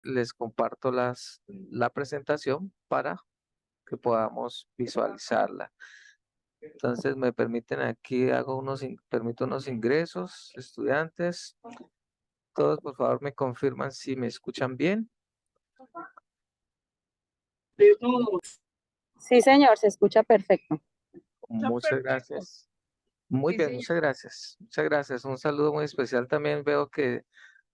les comparto la presentación para que podamos visualizarla. Entonces me permiten aquí, permito unos ingresos, estudiantes. Todos por favor me confirman si me escuchan bien. Sí, señor, se escucha perfecto. Muchas gracias. Muy bien, muchas gracias. Muchas gracias. Un saludo muy especial. También veo que,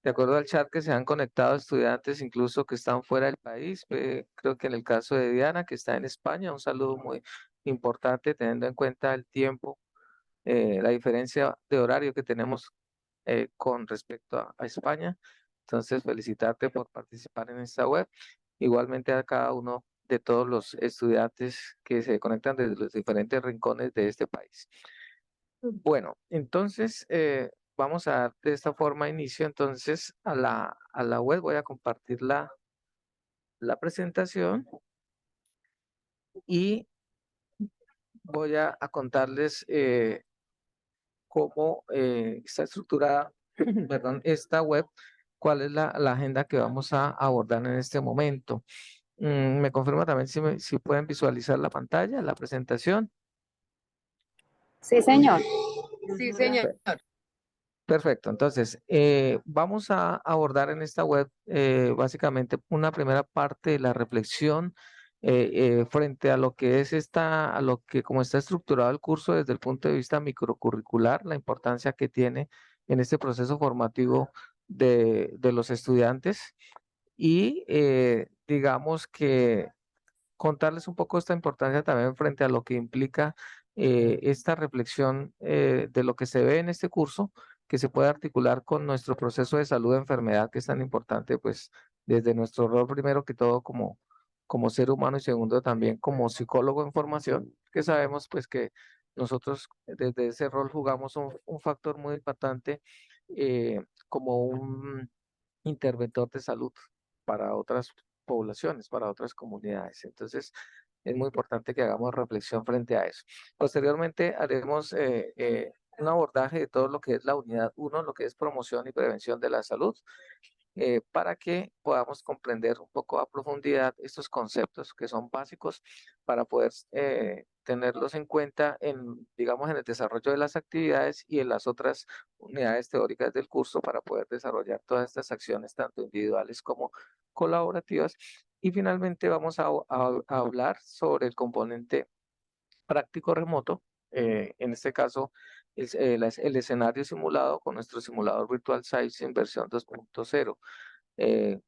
de acuerdo al chat, que se han conectado estudiantes incluso que están fuera del país. Creo que en el caso de Diana, que está en España, un saludo muy importante teniendo en cuenta el tiempo, la diferencia de horario que tenemos con respecto a España. Entonces, felicitarte por participar en esta web. Igualmente a cada uno de todos los estudiantes que se conectan desde los diferentes rincones de este país. Bueno, entonces vamos a dar de esta forma inicio entonces a la web. Voy a compartir la presentación y voy a contarles cómo está estructurada, perdón, esta web, cuál es la agenda que vamos a abordar en este momento. Me confirma también si pueden visualizar la pantalla, la presentación. Sí, señor. Sí, señor. Perfecto, entonces vamos a abordar en esta web básicamente una primera parte de la reflexión frente a lo que es a lo que como está estructurado el curso desde el punto de vista microcurricular, la importancia que tiene en este proceso formativo de los estudiantes y digamos que contarles un poco esta importancia también frente a lo que implica esta reflexión de lo que se ve en este curso, que se puede articular con nuestro proceso de salud de enfermedad, que es tan importante, pues, desde nuestro rol primero que todo como ser humano y segundo también como psicólogo en formación, que sabemos, pues, que nosotros desde ese rol jugamos un factor muy importante como un interventor de salud para otras poblaciones, para otras comunidades. Entonces, es muy importante que hagamos reflexión frente a eso. Posteriormente, haremos un abordaje de todo lo que es la unidad uno, lo que es promoción y prevención de la salud, para que podamos comprender un poco a profundidad estos conceptos que son básicos para poder tenerlos en cuenta digamos, en el desarrollo de las actividades y en las otras unidades teóricas del curso para poder desarrollar todas estas acciones, tanto individuales como colaborativas. Y finalmente vamos a hablar sobre el componente práctico remoto, en este caso el escenario simulado con nuestro simulador Virtual Sites en versión 2.0.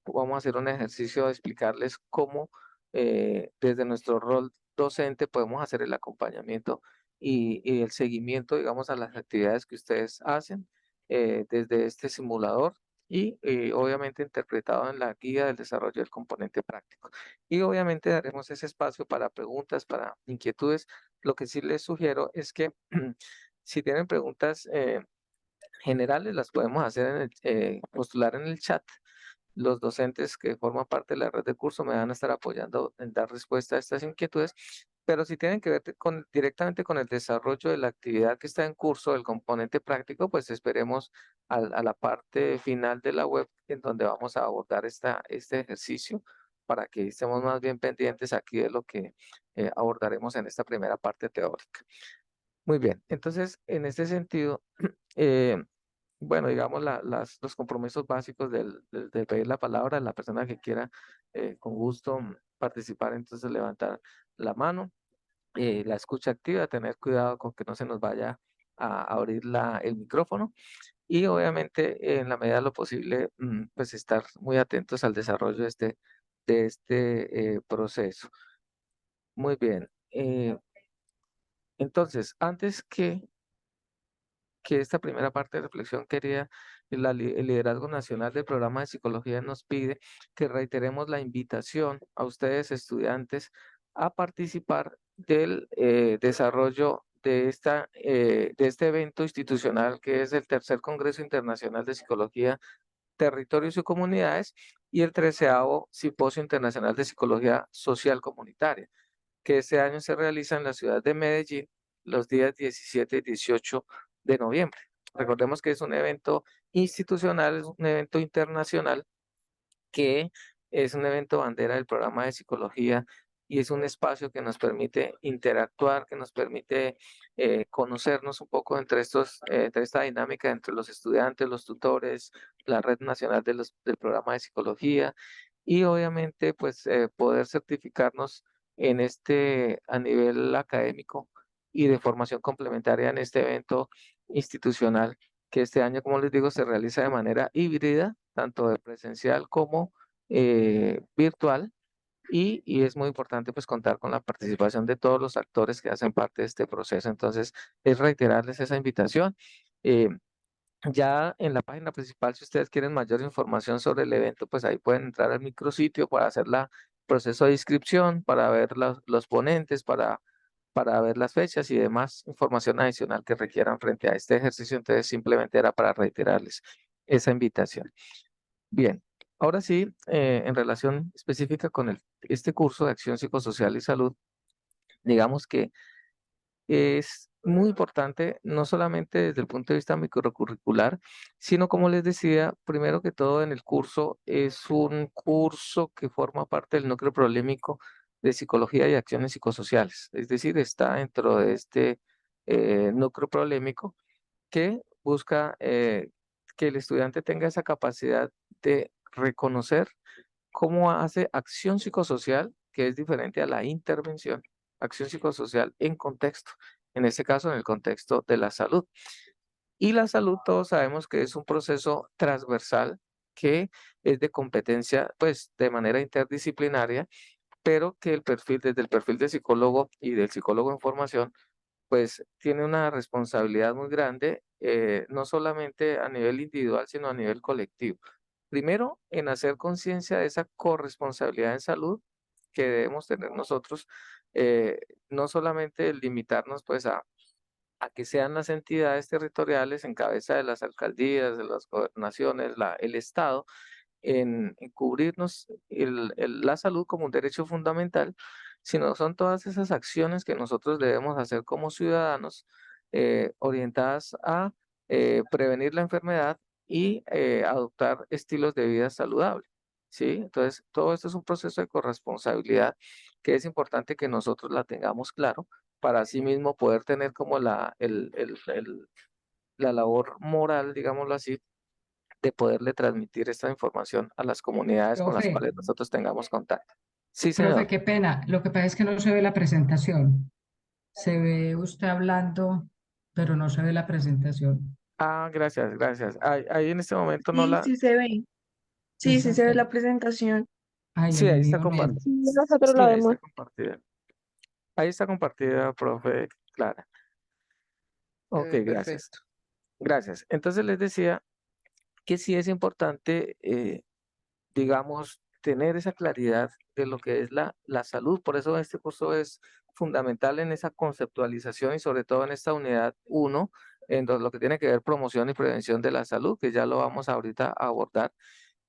Vamos a hacer un ejercicio de explicarles cómo desde nuestro rol docente podemos hacer el acompañamiento y el seguimiento, digamos, a las actividades que ustedes hacen desde este simulador y obviamente interpretado en la guía del desarrollo del componente práctico. Y obviamente daremos ese espacio para preguntas, para inquietudes. Lo que sí les sugiero es que si tienen preguntas generales, las podemos hacer postular en el chat. Los docentes que forman parte de la red de curso me van a estar apoyando en dar respuesta a estas inquietudes, pero si tienen que ver directamente con el desarrollo de la actividad que está en curso, el componente práctico, pues esperemos a la parte final de la web en donde vamos a abordar este ejercicio para que estemos más bien pendientes aquí de lo que abordaremos en esta primera parte teórica. Muy bien, entonces en este sentido, eh, bueno, digamos, los compromisos básicos de pedir la palabra, la persona que quiera con gusto participar, entonces levantar la mano, la escucha activa, tener cuidado con que no se nos vaya a abrir el micrófono y obviamente en la medida de lo posible, pues estar muy atentos al desarrollo de este proceso. Muy bien. Entonces, antes que esta primera parte de reflexión quería, el Liderazgo Nacional del Programa de Psicología nos pide que reiteremos la invitación a ustedes, estudiantes, a participar del desarrollo de este evento institucional que es el Tercer Congreso Internacional de Psicología, Territorios y Comunidades y el 13º Simposio Internacional de Psicología Social Comunitaria, que este año se realiza en la ciudad de Medellín los días 17 y 18 de noviembre. Recordemos que es un evento institucional, es un evento internacional que es un evento bandera del programa de psicología y es un espacio que nos permite interactuar, que nos permite conocernos un poco entre esta dinámica entre los estudiantes, los tutores, la Red Nacional del Programa de Psicología y obviamente pues poder certificarnos en a nivel académico y de formación complementaria en este evento institucional que este año, como les digo, se realiza de manera híbrida, tanto de presencial como virtual, y es muy importante pues contar con la participación de todos los actores que hacen parte de este proceso. Entonces, es reiterarles esa invitación. Eh, ya en la página principal, si ustedes quieren mayor información sobre el evento, pues ahí pueden entrar al micrositio para hacer la proceso de inscripción, para ver los ponentes, para ver las fechas y demás información adicional que requieran frente a este ejercicio. Entonces, simplemente era para reiterarles esa invitación. Bien, ahora sí, en relación específica con este curso de acción psicosocial y salud, digamos que es muy importante, no solamente desde el punto de vista microcurricular, sino como les decía, primero que todo en el curso es un curso que forma parte del núcleo problemático de psicología y acciones psicosociales, es decir, está dentro de este núcleo problemático que busca que el estudiante tenga esa capacidad de reconocer cómo hace acción psicosocial, que es diferente a la intervención, acción psicosocial en contexto, en este caso en el contexto de la salud. Y la salud todos sabemos que es un proceso transversal que es de competencia, pues de manera interdisciplinaria, pero que desde el perfil de psicólogo y del psicólogo en formación, pues tiene una responsabilidad muy grande, no solamente a nivel individual, sino a nivel colectivo. Primero, en hacer conciencia de esa corresponsabilidad en salud que debemos tener nosotros, eh, no solamente limitarnos pues a que sean las entidades territoriales en cabeza de las alcaldías, de las gobernaciones, el Estado, en cubrirnos la salud como un derecho fundamental, sino son todas esas acciones que nosotros debemos hacer como ciudadanos orientadas a prevenir la enfermedad y adoptar estilos de vida saludables. ¿Sí? Entonces, todo esto es un proceso de corresponsabilidad que es importante que nosotros la tengamos claro para así mismo poder tener como la labor moral, digámoslo así, de poderle transmitir esta información a las comunidades con las Profe, cuales nosotros tengamos contacto. Sí, profe, señor. qué pena. Lo que pasa es que no se ve la presentación. Se ve usted hablando, pero no se ve la presentación. Ah, gracias, gracias. Ahí en este momento no Sí, la... sí se ve. Sí, sí se ve Exacto. la presentación. Ay, Sí, el ahí está mío no. compartida. Sí, nosotros Sí, lo ahí vemos. está compartida. Ahí está compartida, profe Clara. Ok, gracias. Perfecto. Gracias. Entonces les decía que sí es importante, digamos, tener esa claridad de lo que es la salud. Por eso este curso es fundamental en esa conceptualización y sobre todo en esta unidad uno lo que tiene que ver promoción y prevención de la salud, que ya lo vamos ahorita a abordar.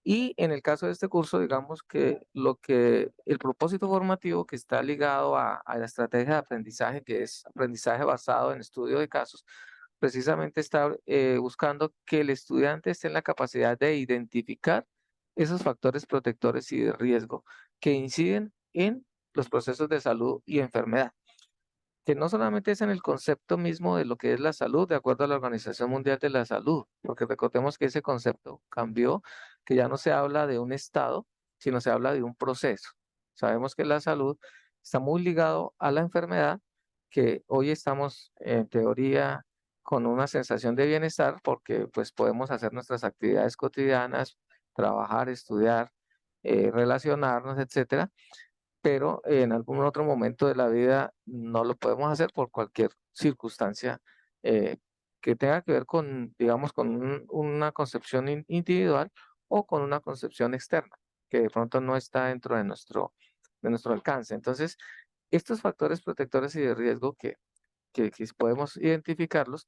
Y en el caso de este curso, digamos que el propósito formativo que está ligado a la estrategia de aprendizaje, que es aprendizaje basado en estudio de casos, precisamente está buscando que el estudiante esté en la capacidad de identificar esos factores protectores y de riesgo que inciden en los procesos de salud y enfermedad, que no solamente es en el concepto mismo de lo que es la salud, de acuerdo a la Organización Mundial de la Salud, porque recordemos que ese concepto cambió, que ya no se habla de un estado, sino se habla de un proceso. Sabemos que la salud está muy ligado a la enfermedad, que hoy estamos en teoría con una sensación de bienestar porque pues podemos hacer nuestras actividades cotidianas, trabajar, estudiar, relacionarnos, etcétera, pero en algún otro momento de la vida no lo podemos hacer por cualquier circunstancia eh, que tenga que ver con, digamos, con una concepción individual o con una concepción externa, que de pronto no está dentro de nuestro alcance. Entonces, estos factores protectores y de riesgo que podemos identificarlos,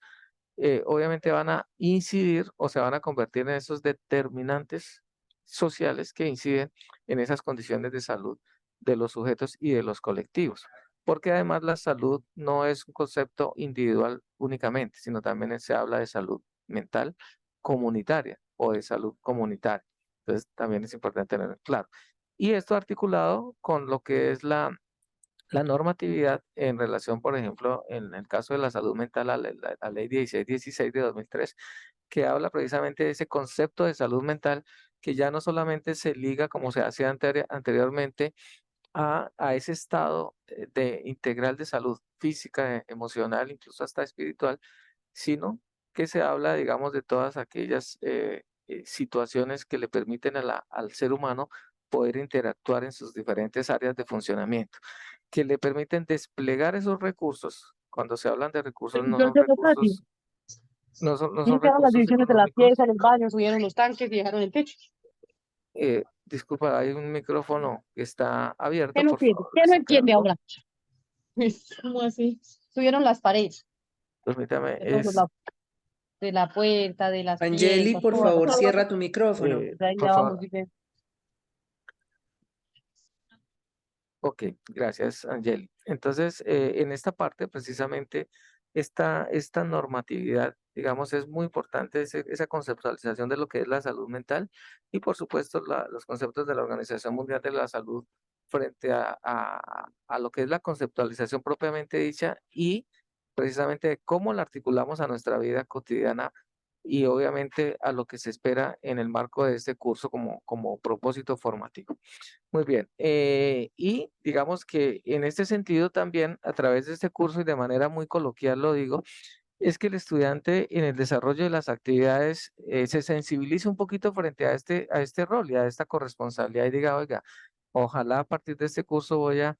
obviamente van a incidir o se van a convertir en esos determinantes sociales que inciden en esas condiciones de salud de los sujetos y de los colectivos. Porque además la salud no es un concepto individual únicamente, sino también se habla de salud mental comunitaria o de salud comunitaria. Entonces, también es importante tenerlo claro. Y esto articulado con lo que es la normatividad en relación, por ejemplo, en el caso de la salud mental, la ley 1616 de 2003, que habla precisamente de ese concepto de salud mental que ya no solamente se liga, como se hacía anteriormente, a ese estado de integral de salud física, emocional, incluso hasta espiritual, sino que se habla, digamos, de todas aquellas situaciones que le permiten al ser humano poder interactuar en sus diferentes áreas de funcionamiento, que le permiten desplegar esos recursos. Cuando se hablan de recursos, no son Entonces, Tati, recursos, no son limpiaron las recursos divisiones de la pieza, económicos. en el baño, subieron los tanques y dejaron el techo. Disculpa, hay un micrófono que está ¿Qué abierto, no por entiende? favor, ¿Qué no entiende desintegrarlo. ahora? ¿Cómo así? Subieron las paredes Permítame, de todos los lados, de la puerta, de las Angeli, piezas, por todas las favor, cosas. cierra tu micrófono. Pues ahí por ya vamos, favor. dice. Ok, gracias, Angeli. Entonces, en esta parte, precisamente, esta normatividad, digamos, es muy importante esa conceptualización de lo que es la salud mental y, por supuesto, los conceptos de la Organización Mundial de la Salud frente a lo que es la conceptualización propiamente dicha y precisamente de cómo la articulamos a nuestra vida cotidiana y, obviamente, a lo que se espera en el marco de este curso como propósito formativo. Muy bien. Y digamos que en este sentido también, a través de este curso y de manera muy coloquial lo digo, es que el estudiante en el desarrollo de las actividades se sensibilice un poquito frente a este rol y a esta corresponsabilidad y diga, oiga, ojalá a partir de este curso voy a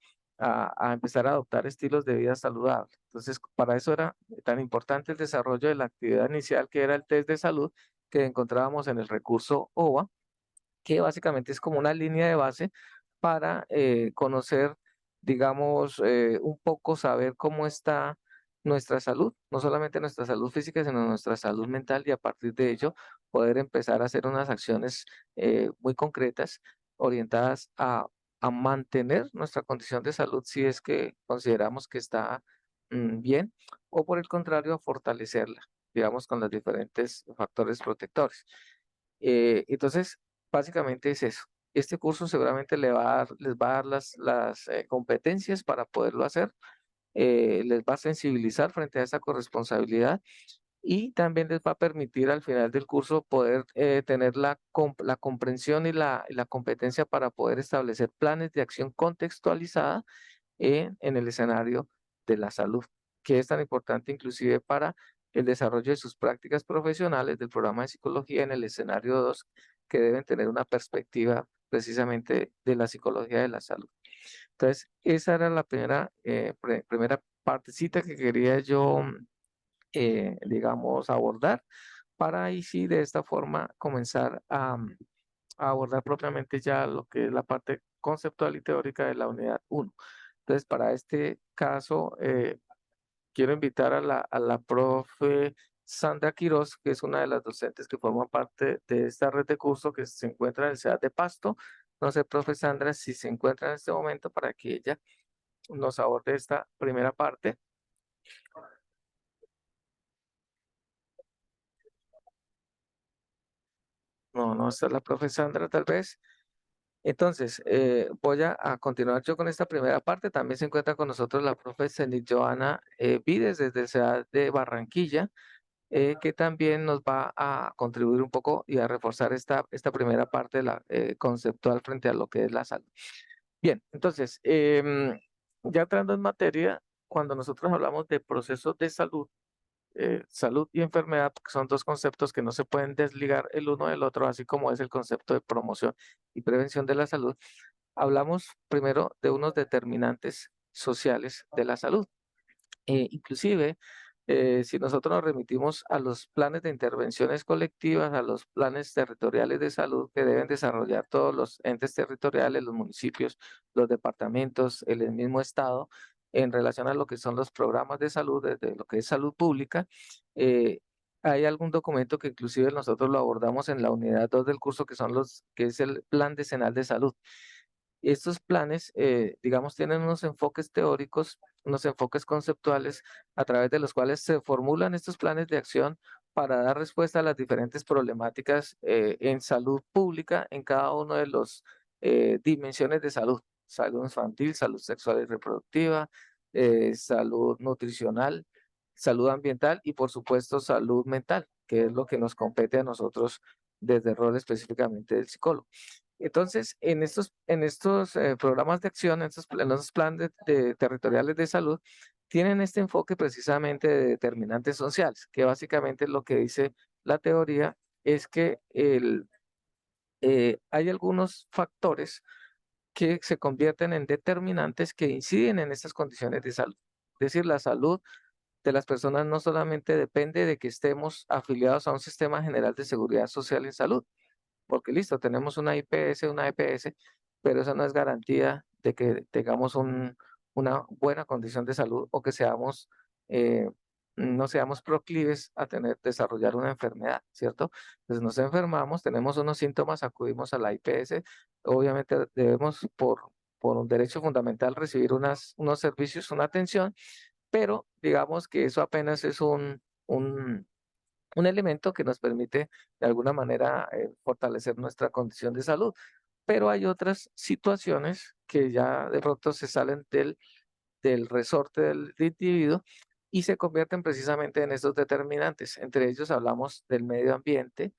empezar a adoptar estilos de vida saludables. Entonces, para eso era tan importante el desarrollo de la actividad inicial que era el test de salud que encontrábamos en el recurso OVA, que básicamente es como una línea de base para conocer, digamos, un poco saber cómo está nuestra salud, no solamente nuestra salud física, sino nuestra salud mental y a partir de ello poder empezar a hacer unas acciones muy concretas orientadas a mantener nuestra condición de salud si es que consideramos que está bien o por el contrario a fortalecerla, digamos, con los diferentes factores protectores. Entonces, básicamente es eso. Este curso seguramente les va a dar las competencias para poderlo hacer, les va a sensibilizar frente a esa corresponsabilidad y también les va a permitir al final del curso poder tener la comprensión y la competencia para poder establecer planes de acción contextualizada en el escenario de la salud, que es tan importante inclusive para el desarrollo de sus prácticas profesionales del programa de psicología en el escenario 2, que deben tener una perspectiva precisamente de la psicología de la salud. Entonces, esa era la primera partecita que quería yo, digamos, abordar para ahí sí de esta forma comenzar a abordar propiamente ya lo que es la parte conceptual y teórica de la unidad 1. Entonces, para este caso, quiero invitar a la profe Sandra Quiroz, que es una de las docentes que forman parte de esta red de curso que se encuentra en la ciudad de Pasto. No sé, profe Sandra, si se encuentra en este momento para que ella nos aborde esta primera parte. No, no está la profe Sandra, tal vez. Entonces, voy a continuar yo con esta primera parte. También se encuentra con nosotros la profe Zenit Joana Vides desde la ciudad de Barranquilla, que también nos va a contribuir un poco y a reforzar esta primera parte de la conceptual frente a lo que es la salud. Bien, entonces, ya entrando en materia, cuando nosotros hablamos de procesos de salud, salud y enfermedad, porque son dos conceptos que no se pueden desligar el uno del otro, así como es el concepto de promoción y prevención de la salud. Hablamos primero de unos determinantes sociales de la salud. Inclusive, si nosotros nos remitimos a los planes de intervenciones colectivas, a los planes territoriales de salud que deben desarrollar todos los entes territoriales, los municipios, los departamentos, el mismo estado, en relación a lo que son los programas de salud, desde lo que es salud pública, eh, hay algún documento que inclusive nosotros lo abordamos en la unidad 2 del curso, que es el Plan Decenal de Salud. Estos planes, digamos, tienen unos enfoques teóricos, unos enfoques conceptuales a través de los cuales se formulan estos planes de acción para dar respuesta a las diferentes problemáticas en salud pública en cada uno de los dimensiones de salud: salud infantil, salud sexual y reproductiva, salud nutricional, salud ambiental y por supuesto salud mental, que es lo que nos compete a nosotros desde el rol específicamente del psicólogo. Entonces, en estos programas de acción, en esos planes territoriales de salud, tienen este enfoque precisamente de determinantes sociales, que básicamente lo que dice la teoría es que hay algunos factores que se convierten en determinantes que inciden en estas condiciones de salud. Es decir, la salud de las personas no solamente depende de que estemos afiliados a un sistema general de seguridad social en salud, porque listo, tenemos una IPS, una EPS, pero eso no es garantía de que tengamos una buena condición de salud o que eh, no seamos proclives a desarrollar una enfermedad, ¿cierto? Entonces nos enfermamos, tenemos unos síntomas, acudimos a la IPS, obviamente debemos por un derecho fundamental recibir unos servicios, una atención, pero digamos que eso apenas es un elemento que nos permite de alguna manera fortalecer nuestra condición de salud. Pero hay otras situaciones que ya de pronto se salen del resorte del individuo y se convierten precisamente en estos determinantes. Entre ellos hablamos del medio ambiente,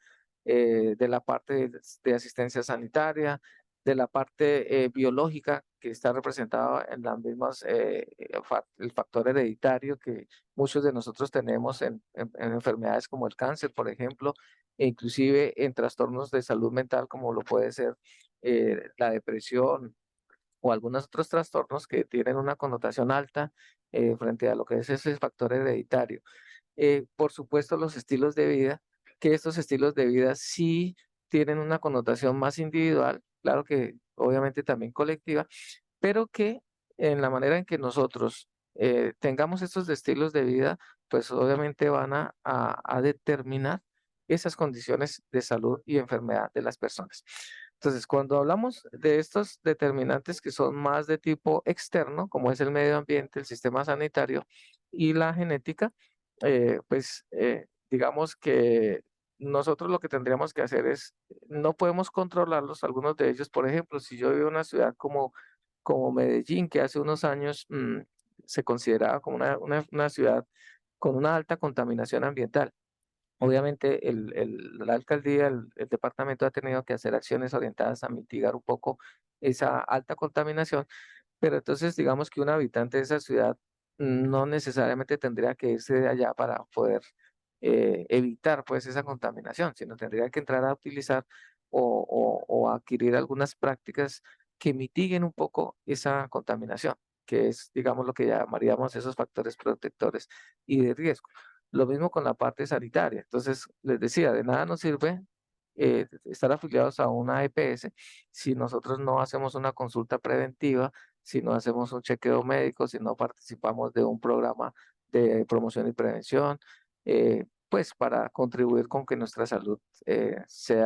de la parte de asistencia sanitaria, de la parte biológica que está representada en las mismas, el factor hereditario que muchos de nosotros tenemos en enfermedades como el cáncer, por ejemplo, e inclusive en trastornos de salud mental como lo puede ser la depresión o algunos otros trastornos que tienen una connotación alta frente a lo que es ese factor hereditario. Por supuesto, los estilos de vida, que estos estilos de vida sí tienen una connotación más individual, claro que obviamente también colectiva, pero que en la manera en que nosotros tengamos estos estilos de vida, pues obviamente van a determinar esas condiciones de salud y enfermedad de las personas. Entonces, cuando hablamos de estos determinantes que son más de tipo externo, como es el medio ambiente, el sistema sanitario y la genética, digamos que nosotros lo que tendríamos que hacer es, no podemos controlarlos, algunos de ellos, por ejemplo, si yo vivo en una ciudad como Medellín, que hace unos años se consideraba como una ciudad con una alta contaminación ambiental. Obviamente la alcaldía, el departamento ha tenido que hacer acciones orientadas a mitigar un poco esa alta contaminación, pero entonces digamos que un habitante de esa ciudad no necesariamente tendría que irse de allá para poder evitar pues esa contaminación, sino tendría que entrar a utilizar o adquirir algunas prácticas que mitiguen un poco esa contaminación, que es digamos lo que llamaríamos esos factores protectores y de riesgo. Lo mismo con la parte sanitaria. Entonces, les decía, de nada nos sirve estar afiliados a una EPS si nosotros no hacemos una consulta preventiva, si no hacemos un chequeo médico, si no participamos de un programa de promoción y prevención, pues para contribuir con que nuestra salud esté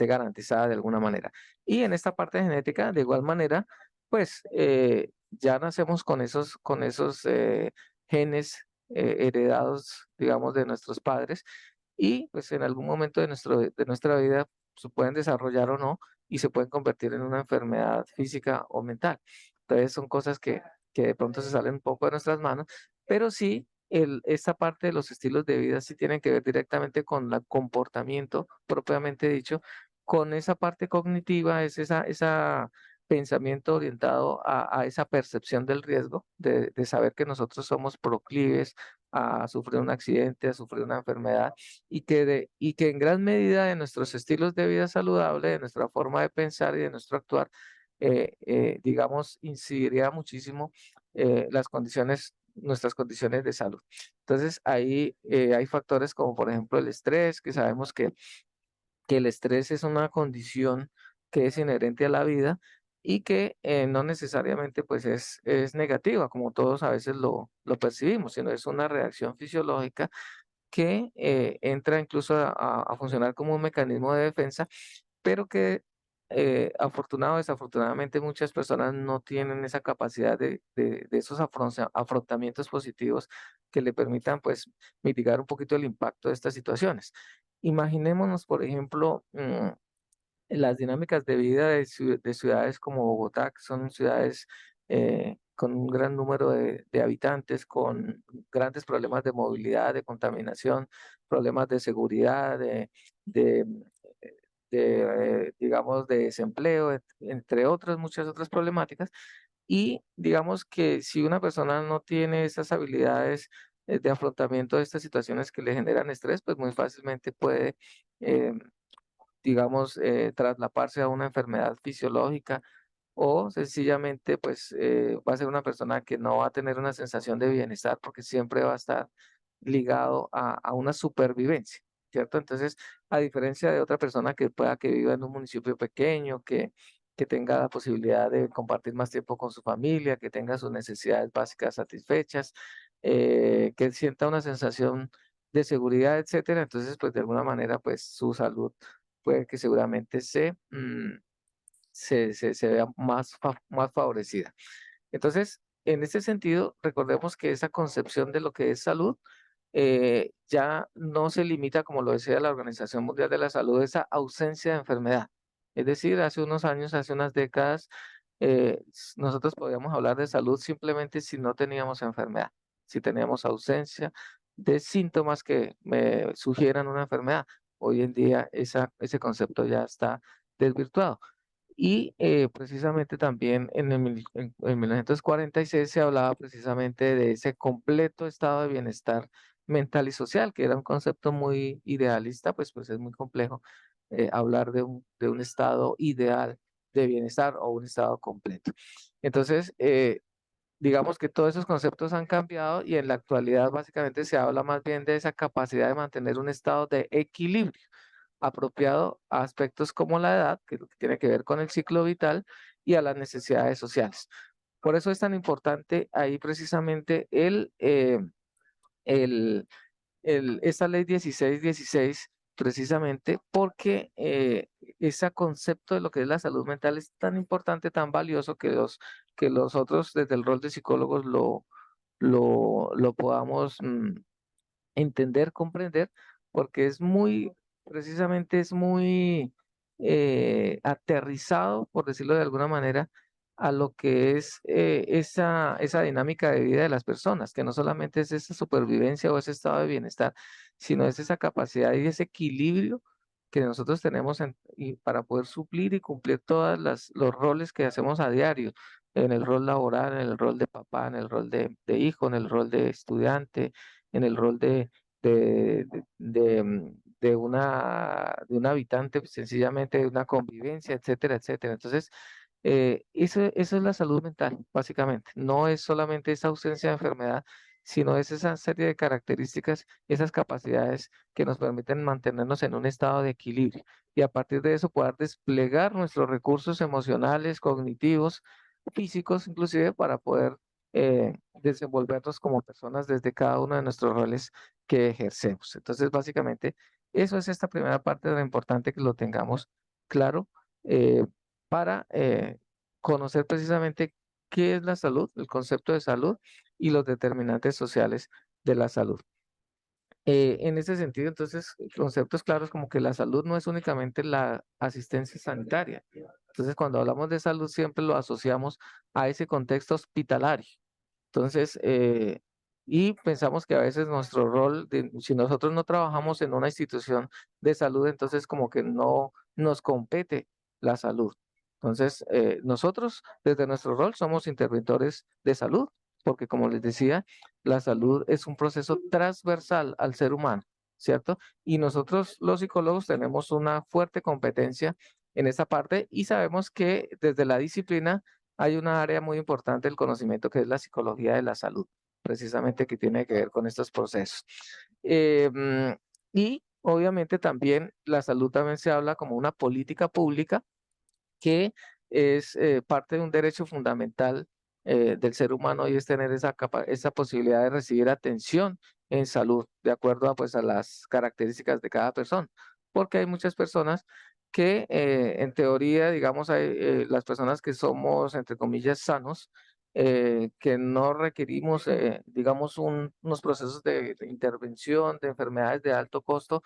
garantizada de alguna manera. Y en esta parte genética, de igual manera, pues ya nacemos con esos genes heredados, digamos, de nuestros padres y pues en algún momento de nuestra vida se pueden desarrollar o no y se pueden convertir en una enfermedad física o mental. Entonces son cosas que de pronto se salen un poco de nuestras manos, pero sí, esta parte de los estilos de vida sí tienen que ver directamente con el comportamiento propiamente dicho, con esa parte cognitiva, es esa pensamiento orientado a esa percepción del riesgo, de saber que nosotros somos proclives a sufrir un accidente, a sufrir una enfermedad, y que en gran medida de nuestros estilos de vida saludable, de nuestra forma de pensar y de nuestro actuar, digamos, incidiría muchísimo nuestras condiciones de salud. Entonces, ahí hay factores como, por ejemplo, el estrés, que sabemos que el estrés es una condición que es inherente a la vida y que no necesariamente pues es negativa, como todos a veces lo percibimos, sino es una reacción fisiológica que entra incluso a funcionar como un mecanismo de defensa, pero que afortunado o desafortunadamente muchas personas no tienen esa capacidad de esos afrontamientos positivos que le permitan pues mitigar un poquito el impacto de estas situaciones. Imaginémonos, por ejemplo, las dinámicas de vida de ciudades como Bogotá, que son ciudades con un gran número de habitantes, con grandes problemas de movilidad, de contaminación, problemas de seguridad, de, digamos, de desempleo, entre otras, muchas otras problemáticas. Y digamos que si una persona no tiene esas habilidades de afrontamiento de estas situaciones que le generan estrés, pues muy fácilmente puede, eh, digamos, traslaparse a una enfermedad fisiológica o sencillamente pues va a ser una persona que no va a tener una sensación de bienestar porque siempre va a estar ligado a una supervivencia, ¿cierto? Entonces, a diferencia de otra persona que pueda que viva en un municipio pequeño, que tenga la posibilidad de compartir más tiempo con su familia, que tenga sus necesidades básicas satisfechas, que sienta una sensación de seguridad, etcétera, entonces pues de alguna manera pues su salud puede que seguramente se vea más favorecida. Entonces, en ese sentido, recordemos que esa concepción de lo que es salud ya no se limita, como lo decía la Organización Mundial de la Salud, esa ausencia de enfermedad. Es decir, hace unos años, hace unas décadas, nosotros podíamos hablar de salud simplemente si no teníamos enfermedad, si teníamos ausencia de síntomas que me sugieran una enfermedad. Hoy en día ese concepto ya está desvirtuado. Y precisamente también en 1946 se hablaba precisamente de ese completo estado de bienestar mental y social, que era un concepto muy idealista, pues es muy complejo hablar de un estado ideal de bienestar o un estado completo. Entonces, digamos que todos esos conceptos han cambiado y en la actualidad básicamente se habla más bien de esa capacidad de mantener un estado de equilibrio apropiado a aspectos como la edad, que es lo que tiene que ver con el ciclo vital, y a las necesidades sociales. Por eso es tan importante ahí precisamente el, esta ley 1616, precisamente porque ese concepto de lo que es la salud mental es tan importante, tan valioso que los otros desde el rol de psicólogos lo podamos entender, comprender, porque es muy, precisamente es muy aterrizado, por decirlo de alguna manera, a lo que es esa dinámica de vida de las personas, que no solamente es esa supervivencia o ese estado de bienestar, sino es esa capacidad y ese equilibrio que nosotros tenemos y para poder suplir y cumplir todos los roles que hacemos a diario, en el rol laboral, en el rol de papá, en el rol de hijo, en el rol de estudiante, en el rol de un habitante, pues, sencillamente de una convivencia, etcétera, etcétera. Entonces, eso es la salud mental, básicamente. No es solamente esa ausencia de enfermedad, sino es esa serie de características, esas capacidades que nos permiten mantenernos en un estado de equilibrio y a partir de eso poder desplegar nuestros recursos emocionales, cognitivos, físicos, inclusive para poder desenvolvernos como personas desde cada uno de nuestros roles que ejercemos. Entonces, básicamente, eso es esta primera parte de lo importante que lo tengamos claro para conocer precisamente qué es la salud, el concepto de salud y los determinantes sociales de la salud. En ese sentido, entonces, conceptos claros como que la salud no es únicamente la asistencia sanitaria. Entonces, cuando hablamos de salud, siempre lo asociamos a ese contexto hospitalario. Entonces, y pensamos que a veces nuestro rol, si nosotros no trabajamos en una institución de salud, entonces como que no nos compete la salud. Entonces, nosotros desde nuestro rol somos interventores de salud, porque como les decía, la salud es un proceso transversal al ser humano, ¿cierto? Y nosotros los psicólogos tenemos una fuerte competencia en esa parte y sabemos que desde la disciplina hay una área muy importante del conocimiento que es la psicología de la salud, precisamente que tiene que ver con estos procesos. Y obviamente también la salud también se habla como una política pública que es parte de un derecho fundamental del ser humano y es tener esa posibilidad de recibir atención en salud, de acuerdo a, pues, a las características de cada persona, porque hay muchas personas que en teoría, digamos, hay, las personas que somos, entre comillas, sanos, que no requerimos, digamos, unos procesos de intervención de enfermedades de alto costo,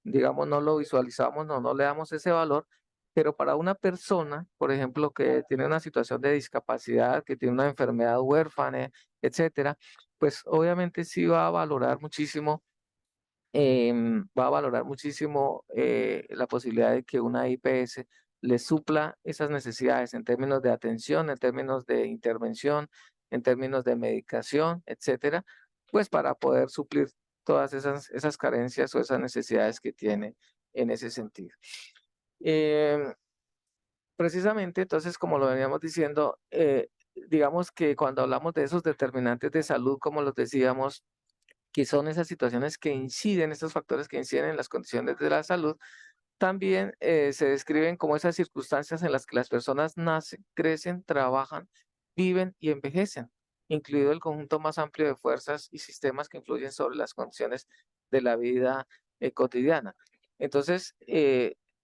digamos, no lo visualizamos, no le damos ese valor, pero para una persona, por ejemplo, que tiene una situación de discapacidad, que tiene una enfermedad huérfana, etcétera, pues obviamente sí va a valorar muchísimo la posibilidad de que una IPS le supla esas necesidades en términos de atención, en términos de intervención, en términos de medicación, etcétera, pues para poder suplir todas esas carencias o esas necesidades que tiene en ese sentido. Em, Precisamente, entonces, como lo veníamos diciendo, digamos que cuando hablamos de esos determinantes de salud, como los decíamos, que son esas situaciones que inciden, estos factores que inciden en las condiciones de la salud, también se describen como esas circunstancias en las que las personas nacen, crecen, trabajan, viven y envejecen, incluido el conjunto más amplio de fuerzas y sistemas que influyen sobre las condiciones de la vida cotidiana. Entonces,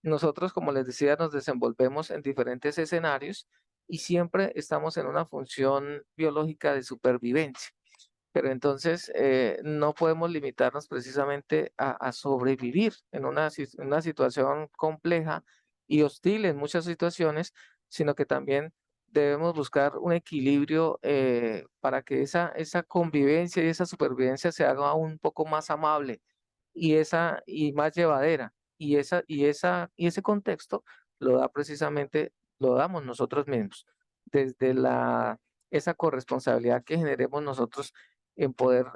nosotros, como les decía, nos desenvolvemos en diferentes escenarios y siempre estamos en una función biológica de supervivencia. Pero entonces no podemos limitarnos precisamente a sobrevivir en en una situación compleja y hostil en muchas situaciones, sino que también debemos buscar un equilibrio para que esa convivencia y esa supervivencia se haga un poco más amable y más llevadera. Y ese contexto lo damos nosotros mismos, desde esa corresponsabilidad que generemos nosotros en poder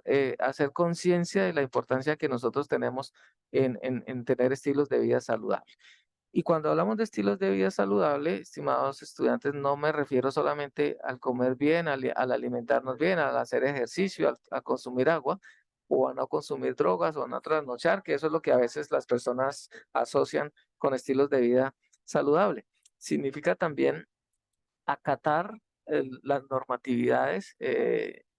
hacer conciencia de la importancia que nosotros tenemos en tener estilos de vida saludables. Y cuando hablamos de estilos de vida saludable, estimados estudiantes, no me refiero solamente al comer bien, al alimentarnos bien, al hacer ejercicio, a consumir agua o a no consumir drogas o a no trasnochar, que eso es lo que a veces las personas asocian con estilos de vida saludable. Significa también acatar las normatividades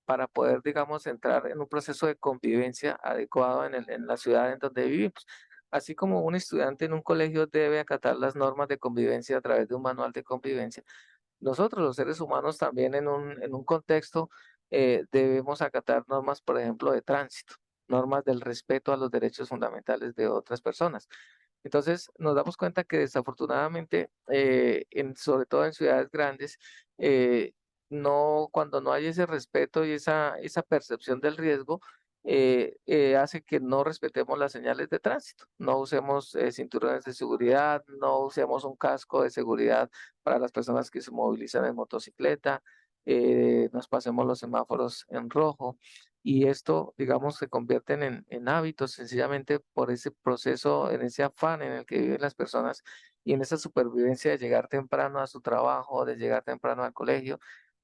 para poder, digamos, entrar en un proceso de convivencia adecuado en la ciudad en donde vivimos. Así como un estudiante en un colegio debe acatar las normas de convivencia a través de un manual de convivencia, nosotros los seres humanos también en un contexto debemos acatar normas, por ejemplo, de tránsito, normas del respeto a los derechos fundamentales de otras personas. Entonces, nos damos cuenta que desafortunadamente, sobre todo en ciudades grandes, cuando no hay ese respeto y esa percepción del riesgo, hace que no respetemos las señales de tránsito, no usemos cinturones de seguridad, no usemos un casco de seguridad para las personas que se movilizan en motocicleta, nos pasemos los semáforos en rojo. Y esto, digamos, se convierten en hábitos sencillamente por ese proceso, en ese afán en el que viven las personas y en esa supervivencia de llegar temprano a su trabajo, de llegar temprano al colegio,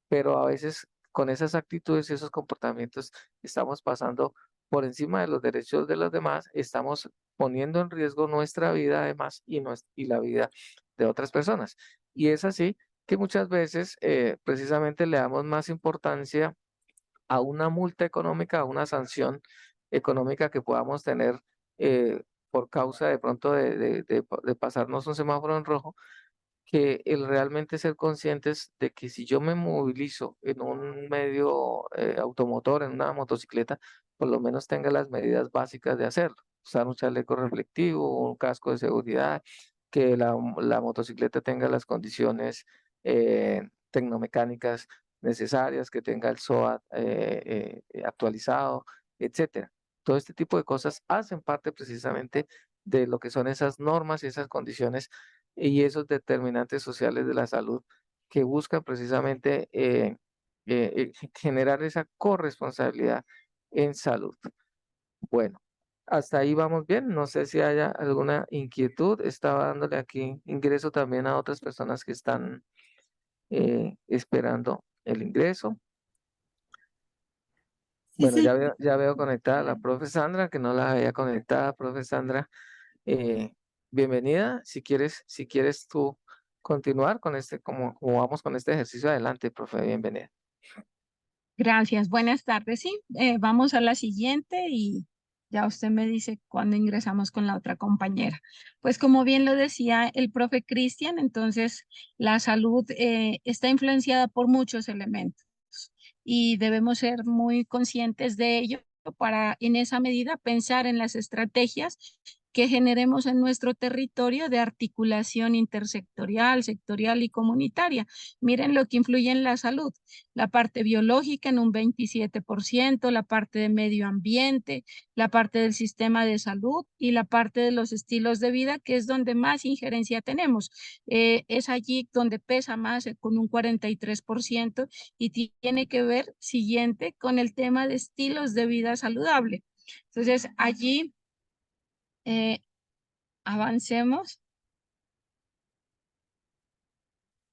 pero a veces con esas actitudes y esos comportamientos estamos pasando por encima de los derechos de los demás, estamos poniendo en riesgo nuestra vida además y la vida de otras personas. Y es así que muchas veces precisamente le damos más importancia a una multa económica, a una sanción económica que podamos tener por causa de pronto de pasarnos un semáforo en rojo, que el realmente ser conscientes de que si yo me movilizo en un medio automotor, en una motocicleta, por lo menos tenga las medidas básicas de hacerlo. Usar un chaleco reflectivo, un casco de seguridad, que la motocicleta tenga las condiciones tecnomecánicas necesarias, que tenga el SOAT actualizado, etcétera. Todo este tipo de cosas hacen parte precisamente de lo que son esas normas y esas condiciones y esos determinantes sociales de la salud que buscan precisamente generar esa corresponsabilidad en salud. Bueno, hasta ahí vamos bien. No sé si haya alguna inquietud. Estaba dándole aquí ingreso también a otras personas que están esperando el ingreso. Sí, Bueno, sí. ya veo conectada a la profe Sandra, que no la había conectada, profe Sandra. Bienvenida. Si quieres tú continuar con como vamos con este ejercicio, adelante, profe, bienvenida. Gracias, buenas tardes. Sí, vamos a la siguiente y Ya usted me dice cuando ingresamos con la otra compañera. Pues como bien lo decía el profe Cristian, entonces la salud está influenciada por muchos elementos y debemos ser muy conscientes de ello para en esa medida pensar en las estrategias que generemos en nuestro territorio de articulación intersectorial, sectorial y comunitaria. Miren lo que influye en la salud. La parte biológica en un 27%, la parte de medio ambiente, la parte del sistema de salud y la parte de los estilos de vida, que es donde más injerencia tenemos. Es allí donde pesa más con un 43% y tiene que ver, siguiente, con el tema de estilos de vida saludable. Entonces, allí avancemos.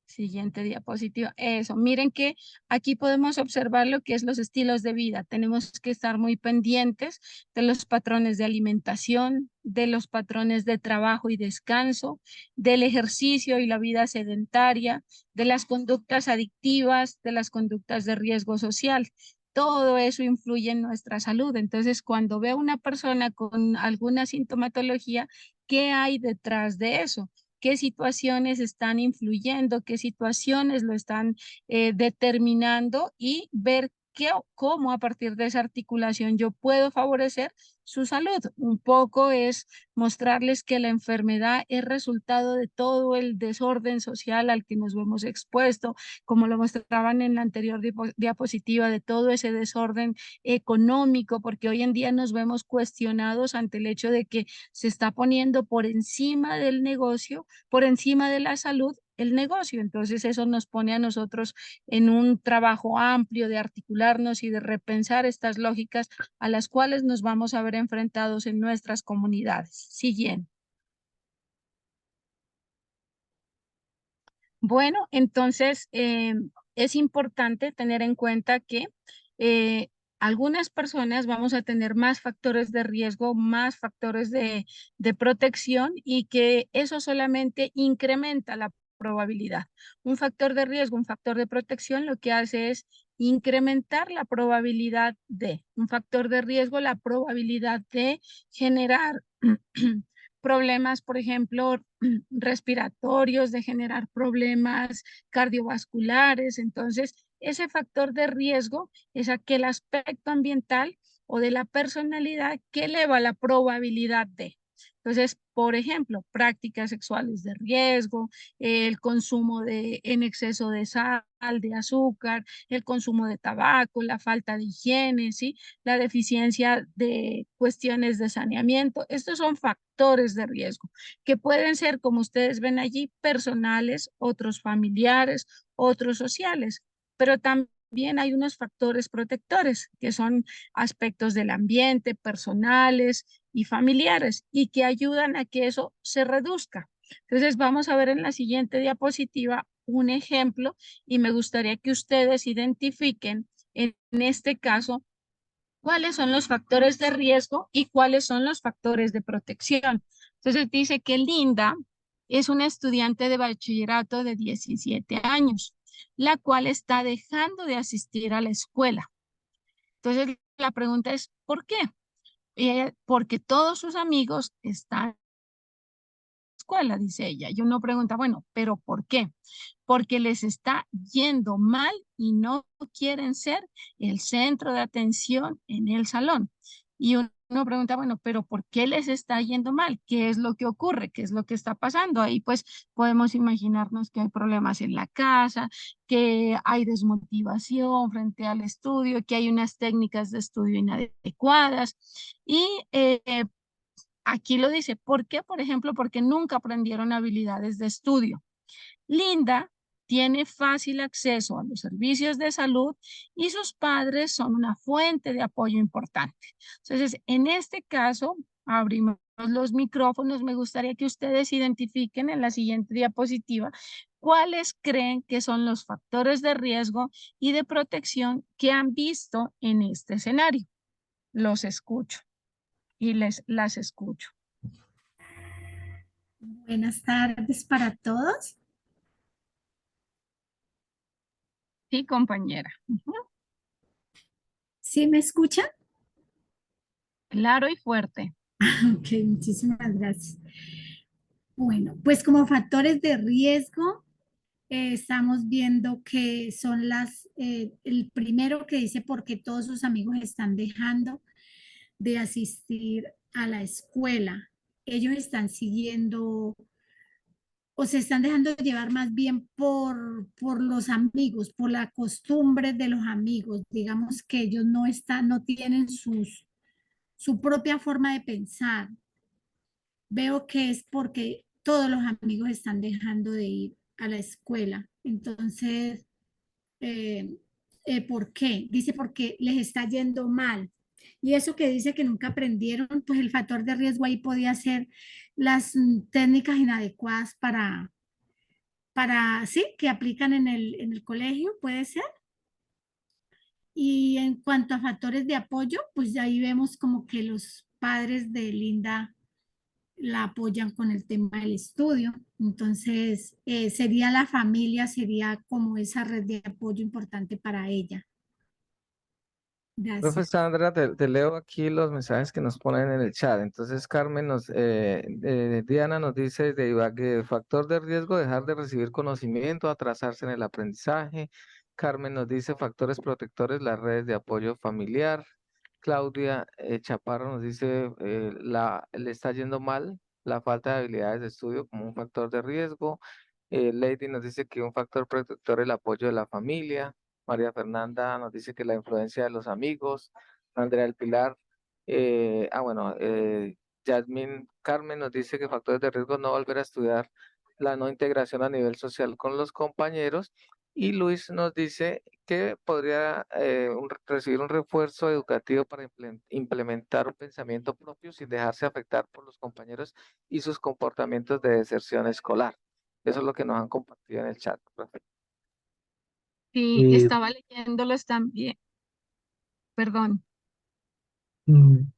Siguiente diapositiva. Eso, miren que aquí podemos observar lo que es los estilos de vida. Tenemos que estar muy pendientes de los patrones de alimentación, de los patrones de trabajo y descanso, del ejercicio y la vida sedentaria, de las conductas adictivas, de las conductas de riesgo social. Todo eso influye en nuestra salud. Entonces, cuando veo una persona con alguna sintomatología, ¿qué hay detrás de eso? ¿Qué situaciones están influyendo? ¿Qué situaciones lo están determinando? Y ver cómo a partir de esa articulación yo puedo favorecer su salud. Un poco es mostrarles que la enfermedad es resultado de todo el desorden social al que nos vemos expuestos, como lo mostraban en la anterior diapositiva, de todo ese desorden económico, porque hoy en día nos vemos cuestionados ante el hecho de que se está poniendo por encima del negocio, por encima de la salud, el negocio. Entonces eso nos pone a nosotros en un trabajo amplio de articularnos y de repensar estas lógicas a las cuales nos vamos a ver enfrentados en nuestras comunidades. Siguiente. Bueno, entonces es importante tener en cuenta que eh, algunas personas vamos a tener más factores de riesgo, más factores de protección y que eso solamente incrementa la probabilidad. Un factor de riesgo, un factor de protección, lo que hace es incrementar la probabilidad de, un factor de riesgo, la probabilidad de generar problemas, por ejemplo, respiratorios, de generar problemas cardiovasculares. Entonces, ese factor de riesgo es aquel aspecto ambiental o de la personalidad que eleva la probabilidad de. Entonces, por ejemplo, prácticas sexuales de riesgo, el consumo en exceso de sal, de azúcar, el consumo de tabaco, la falta de higiene, ¿sí? La deficiencia de cuestiones de saneamiento. Estos son factores de riesgo que pueden ser, como ustedes ven allí, personales, otros familiares, otros sociales, pero también hay unos factores protectores que son aspectos del ambiente, personales y familiares y que ayudan a que eso se reduzca. Entonces vamos a ver en la siguiente diapositiva un ejemplo y me gustaría que ustedes identifiquen en este caso cuáles son los factores de riesgo y cuáles son los factores de protección. Entonces dice que Linda es una estudiante de bachillerato de 17 años, la cual está dejando de asistir a la escuela. Entonces la pregunta es, ¿por qué? Porque todos sus amigos están escuela, dice ella. Y uno pregunta, bueno, ¿pero por qué? Porque les está yendo mal y no quieren ser el centro de atención en el salón. Y uno pregunta, bueno, ¿pero por qué les está yendo mal? ¿Qué es lo que ocurre? ¿Qué es lo que está pasando? Ahí pues podemos imaginarnos que hay problemas en la casa, que hay desmotivación frente al estudio, que hay unas técnicas de estudio inadecuadas y aquí lo dice, ¿por qué? Por ejemplo, porque nunca aprendieron habilidades de estudio. Linda tiene fácil acceso a los servicios de salud y sus padres son una fuente de apoyo importante. Entonces, en este caso, abrimos los micrófonos. Me gustaría que ustedes identifiquen en la siguiente diapositiva cuáles creen que son los factores de riesgo y de protección que han visto en este escenario. Los escucho y las escucho. Buenas tardes para todos. Sí, compañera. ¿Sí me escuchan? Claro y fuerte. Ok, muchísimas gracias. Bueno, pues como factores de riesgo, estamos viendo que son el primero que dice porque todos sus amigos están dejando de asistir a la escuela. Ellos están siguiendo o se están dejando llevar más bien por los amigos, por la costumbre de los amigos. Digamos que ellos no tienen su propia forma de pensar. Veo que es porque todos los amigos están dejando de ir a la escuela. Entonces, eh, ¿por qué? Dice porque les está yendo mal. Y eso que dice que nunca aprendieron, pues el factor de riesgo ahí podía ser las técnicas inadecuadas sí, que aplican en el colegio, puede ser. Y en cuanto a factores de apoyo, pues ahí vemos como que los padres de Linda la apoyan con el tema del estudio. Entonces, sería la familia, sería como esa red de apoyo importante para ella. Profe Gracias. Sandra, te leo aquí los mensajes que nos ponen en el chat. Entonces, Diana nos dice de Ibagué, factor de riesgo, dejar de recibir conocimiento, atrasarse en el aprendizaje. Carmen nos dice factores protectores, las redes de apoyo familiar. Claudia Chaparro nos dice le está yendo mal la falta de habilidades de estudio como un factor de riesgo. Lady nos dice que un factor protector es el apoyo de la familia. María Fernanda nos dice que la influencia de los amigos. Andrea del Pilar, bueno, Yasmín Carmen nos dice que factores de riesgo no volver a estudiar, la no integración a nivel social con los compañeros. Y Luis nos dice que podría recibir un refuerzo educativo para implementar un pensamiento propio sin dejarse afectar por los compañeros y sus comportamientos de deserción escolar. Eso es lo que nos han compartido en el chat, profe. Sí, Eh, estaba leyéndolos también. Perdón.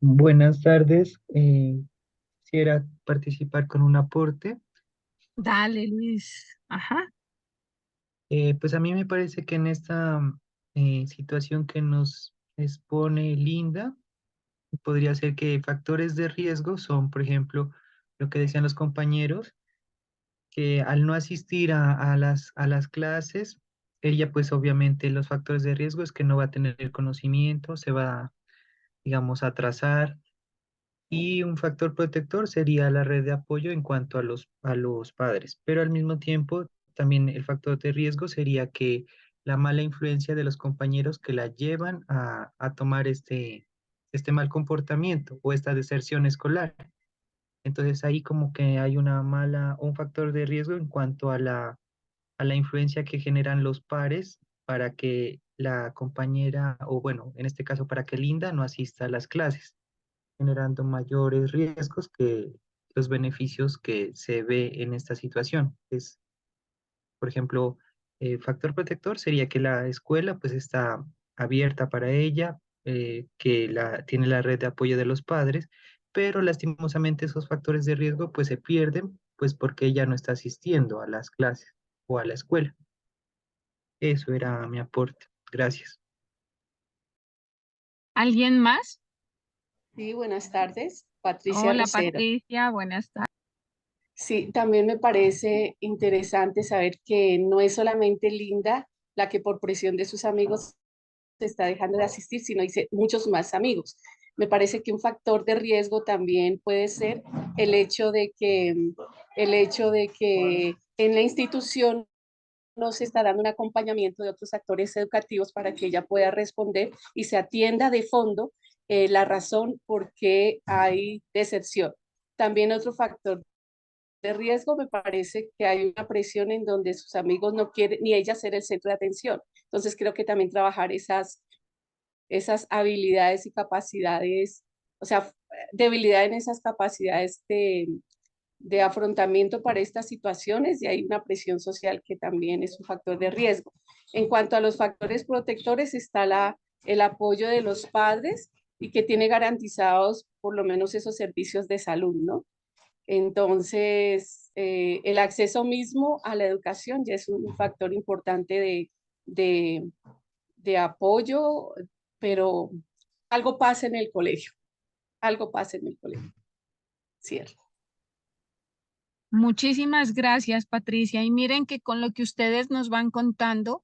Buenas tardes. Quisiera participar con un aporte. Dale, Luis. Ajá. Pues a mí me parece que en esta situación que nos expone Linda, podría ser que factores de riesgo son, por ejemplo, lo que decían los compañeros, que al no asistir a las clases, ella pues obviamente los factores de riesgo es que no va a tener el conocimiento, se va, digamos, a atrasar. Y un factor protector sería la red de apoyo en cuanto a los padres, pero al mismo tiempo también el factor de riesgo sería que la mala influencia de los compañeros que la llevan a tomar este mal comportamiento o esta deserción escolar. Entonces ahí como que hay un factor de riesgo en cuanto a la influencia que generan los pares para que la compañera, o bueno, en este caso para que Linda no asista a las clases, generando mayores riesgos que los beneficios que se ve en esta situación. Es, por ejemplo, factor protector sería que la escuela pues está abierta para ella, que tiene la red de apoyo de los padres, pero lastimosamente esos factores de riesgo pues se pierden pues porque ella no está asistiendo a las clases o a la escuela. Eso era mi aporte. Gracias. ¿Alguien más? Sí, buenas tardes. Patricia Hola, Rosero. Patricia. Buenas tardes. Sí, también me parece interesante saber que no es solamente Linda la que por presión de sus amigos se está dejando de asistir, sino dice muchos más amigos. Me parece que un factor de riesgo también puede ser el hecho de que en la institución no se está dando un acompañamiento de otros actores educativos para que ella pueda responder y se atienda de fondo la razón por qué hay deserción. También otro factor de riesgo me parece que hay una presión en donde sus amigos no quieren ni ella ser el centro de atención. Entonces creo que también trabajar esas habilidades y capacidades, o sea, debilidad en esas capacidades de afrontamiento para estas situaciones y hay una presión social que también es un factor de riesgo. En cuanto a los factores protectores, está el apoyo de los padres y que tiene garantizados por lo menos esos servicios de salud, ¿no? Entonces, el acceso mismo a la educación ya es un factor importante de, de apoyo, pero algo pasa en el colegio. algo pase en el colegio. Cierto. Muchísimas gracias, Patricia. Y miren que con lo que ustedes nos van contando,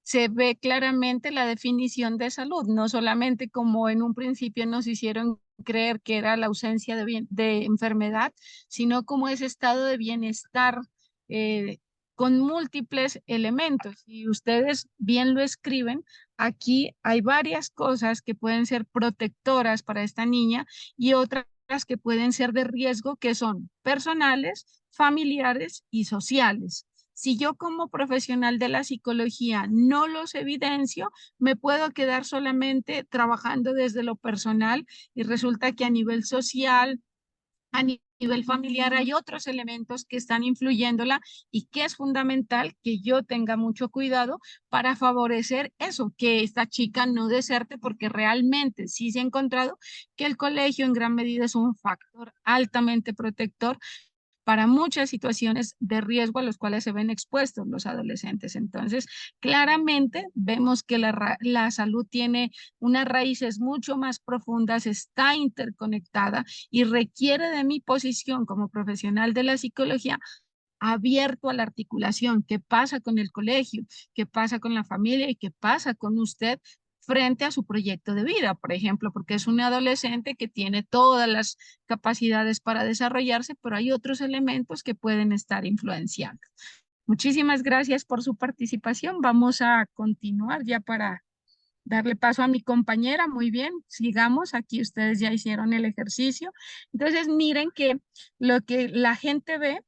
se ve claramente la definición de salud, no solamente como en un principio nos hicieron creer que era la ausencia de enfermedad, sino como ese estado de bienestar con múltiples elementos. Y ustedes bien lo escriben, aquí hay varias cosas que pueden ser protectoras para esta niña y otras que pueden ser de riesgo, que son personales, familiares y sociales. Si yo como profesional de la psicología no los evidencio, me puedo quedar solamente trabajando desde lo personal y resulta que a nivel social, a nivel familiar hay otros elementos que están influyéndola y que es fundamental que yo tenga mucho cuidado para favorecer eso, que esta chica no deserte, porque realmente sí se ha encontrado que el colegio en gran medida es un factor altamente protector para muchas situaciones de riesgo a los cuales se ven expuestos los adolescentes. Entonces, claramente vemos que la salud tiene unas raíces mucho más profundas, está interconectada y requiere de mi posición como profesional de la psicología abierto a la articulación. ¿Qué pasa con el colegio? ¿Qué pasa con la familia? ¿Y qué pasa con usted frente a su proyecto de vida, por ejemplo? Porque es un adolescente que tiene todas las capacidades para desarrollarse, pero hay otros elementos que pueden estar influenciando. Muchísimas gracias por su participación. Vamos a continuar ya para darle paso a mi compañera. Muy bien, sigamos. Aquí ustedes ya hicieron el ejercicio. Entonces, miren que lo que la gente ve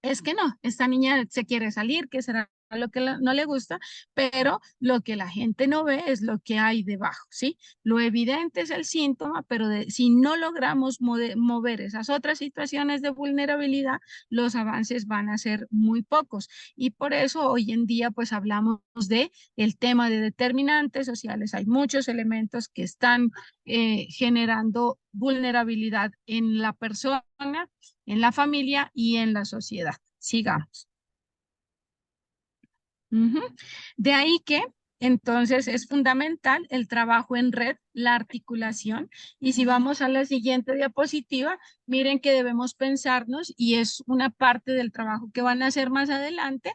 es que no, esta niña se quiere salir, que será lo que no le gusta, pero lo que la gente no ve es lo que hay debajo, ¿sí? Lo evidente es el síntoma, pero si no logramos mover esas otras situaciones de vulnerabilidad, los avances van a ser muy pocos. Y por eso hoy en día pues hablamos de el tema de determinantes sociales. Hay muchos elementos que están generando vulnerabilidad en la persona, en la familia y en la sociedad. Sigamos. De ahí que entonces es fundamental el trabajo en red, la articulación. Y si vamos a la siguiente diapositiva, miren que debemos pensarnos, y es una parte del trabajo que van a hacer más adelante,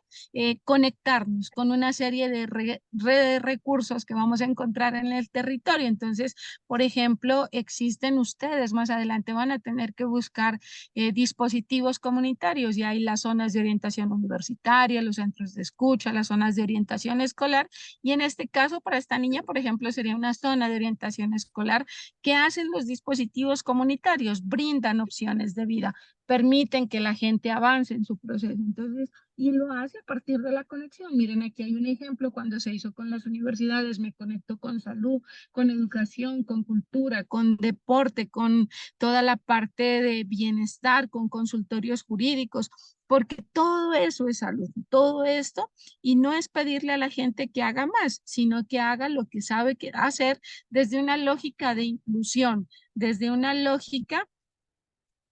conectarnos con una serie de recursos que vamos a encontrar en el territorio. Entonces, por ejemplo, existen ustedes, más adelante van a tener que buscar dispositivos comunitarios, y hay las zonas de orientación universitaria, los centros de escucha, las zonas de orientación escolar, y en este caso para esta niña, por ejemplo, sería una zona de orientación escolar. ¿Qué hacen los dispositivos comunitarios? Brindan opciones de vida, permiten que la gente avance en su proceso. Entonces, y lo hace a partir de la conexión. Miren, aquí hay un ejemplo cuando se hizo con las universidades. Me conecto con salud, con educación, con cultura, con deporte, con toda la parte de bienestar, con consultorios jurídicos, porque todo eso es salud, todo esto, y no es pedirle a la gente que haga más, sino que haga lo que sabe que hacer desde una lógica de inclusión, desde una lógica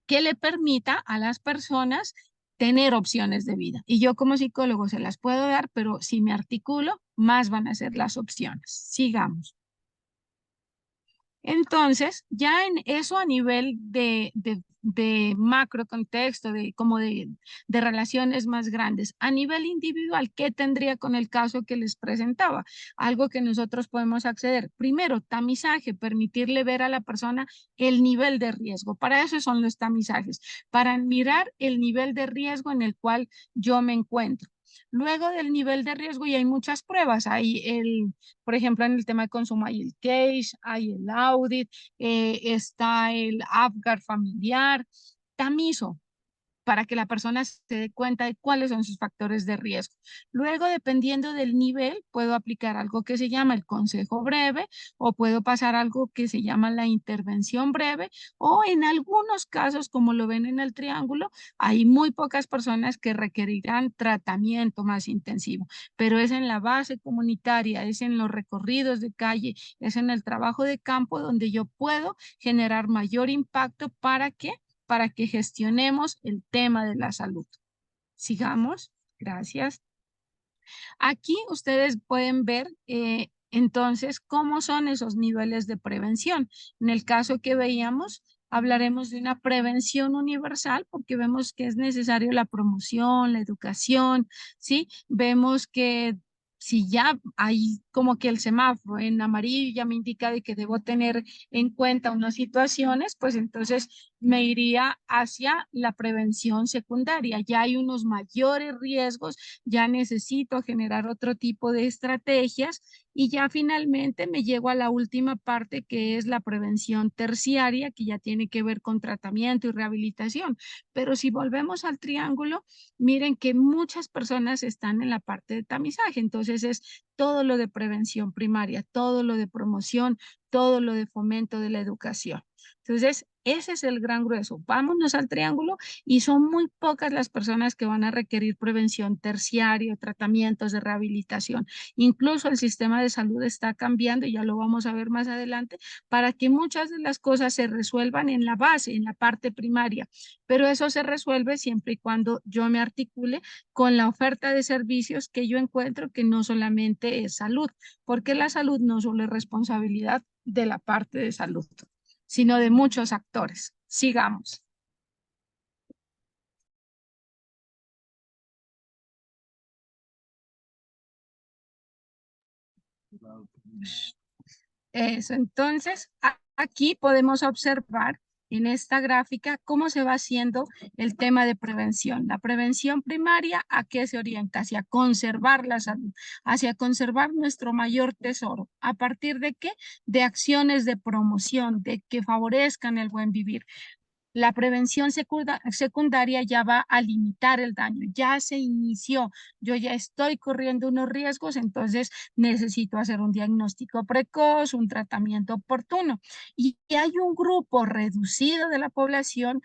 que le permita a las personas tener opciones de vida. Y yo como psicólogo se las puedo dar, pero si me articulo, más van a ser las opciones. Sigamos. Entonces, ya en eso a nivel de macro contexto, de relaciones más grandes, a nivel individual, ¿qué tendría con el caso que les presentaba? Algo que nosotros podemos acceder. Primero, tamizaje, permitirle ver a la persona el nivel de riesgo. Para eso son los tamizajes, para mirar el nivel de riesgo en el cual yo me encuentro. Luego del nivel de riesgo, y hay muchas pruebas, por ejemplo, en el tema de consumo hay el CASE, hay el audit, está el APGAR familiar, tamizo, para que la persona se dé cuenta de cuáles son sus factores de riesgo. Luego, dependiendo del nivel, puedo aplicar algo que se llama el consejo breve, o puedo pasar algo que se llama la intervención breve, o en algunos casos, como lo ven en el triángulo, hay muy pocas personas que requerirán tratamiento más intensivo, pero es en la base comunitaria, es en los recorridos de calle, es en el trabajo de campo donde yo puedo generar mayor impacto para que gestionemos el tema de la salud. Sigamos, gracias. Aquí ustedes pueden ver Entonces, ¿cómo son esos niveles de prevención? En el caso que veíamos, hablaremos de una prevención universal porque vemos que es necesario la promoción, la educación, ¿sí? Vemos que si ya hay como que el semáforo en amarillo ya me indica de que debo tener en cuenta unas situaciones, pues entonces me iría hacia la prevención secundaria. Ya hay unos mayores riesgos, ya necesito generar otro tipo de estrategias y ya finalmente me llego a la última parte que es la prevención terciaria, que ya tiene que ver con tratamiento y rehabilitación. Pero si volvemos al triángulo, miren que muchas personas están en la parte de tamizaje, entonces es todo lo de prevención primaria, todo lo de promoción, todo lo de fomento de la educación. Entonces, ese es el gran grueso. Vámonos al triángulo y son muy pocas las personas que van a requerir prevención terciaria, tratamientos de rehabilitación. Incluso el sistema de salud está cambiando, y ya lo vamos a ver más adelante, para que muchas de las cosas se resuelvan en la base, en la parte primaria. Pero eso se resuelve siempre y cuando yo me articule con la oferta de servicios que yo encuentro, que no solamente es salud, porque la salud no solo es responsabilidad de la parte de salud, sino de muchos actores. Sigamos. Eso, entonces, aquí podemos observar en esta gráfica cómo se va haciendo el tema de prevención. La prevención primaria, ¿a qué se orienta? Hacia conservar la salud, hacia conservar nuestro mayor tesoro. ¿A partir de qué? De acciones de promoción, de que favorezcan el buen vivir. La prevención secundaria ya va a limitar el daño, ya se inició, yo ya estoy corriendo unos riesgos, entonces necesito hacer un diagnóstico precoz, un tratamiento oportuno. Y hay un grupo reducido de la población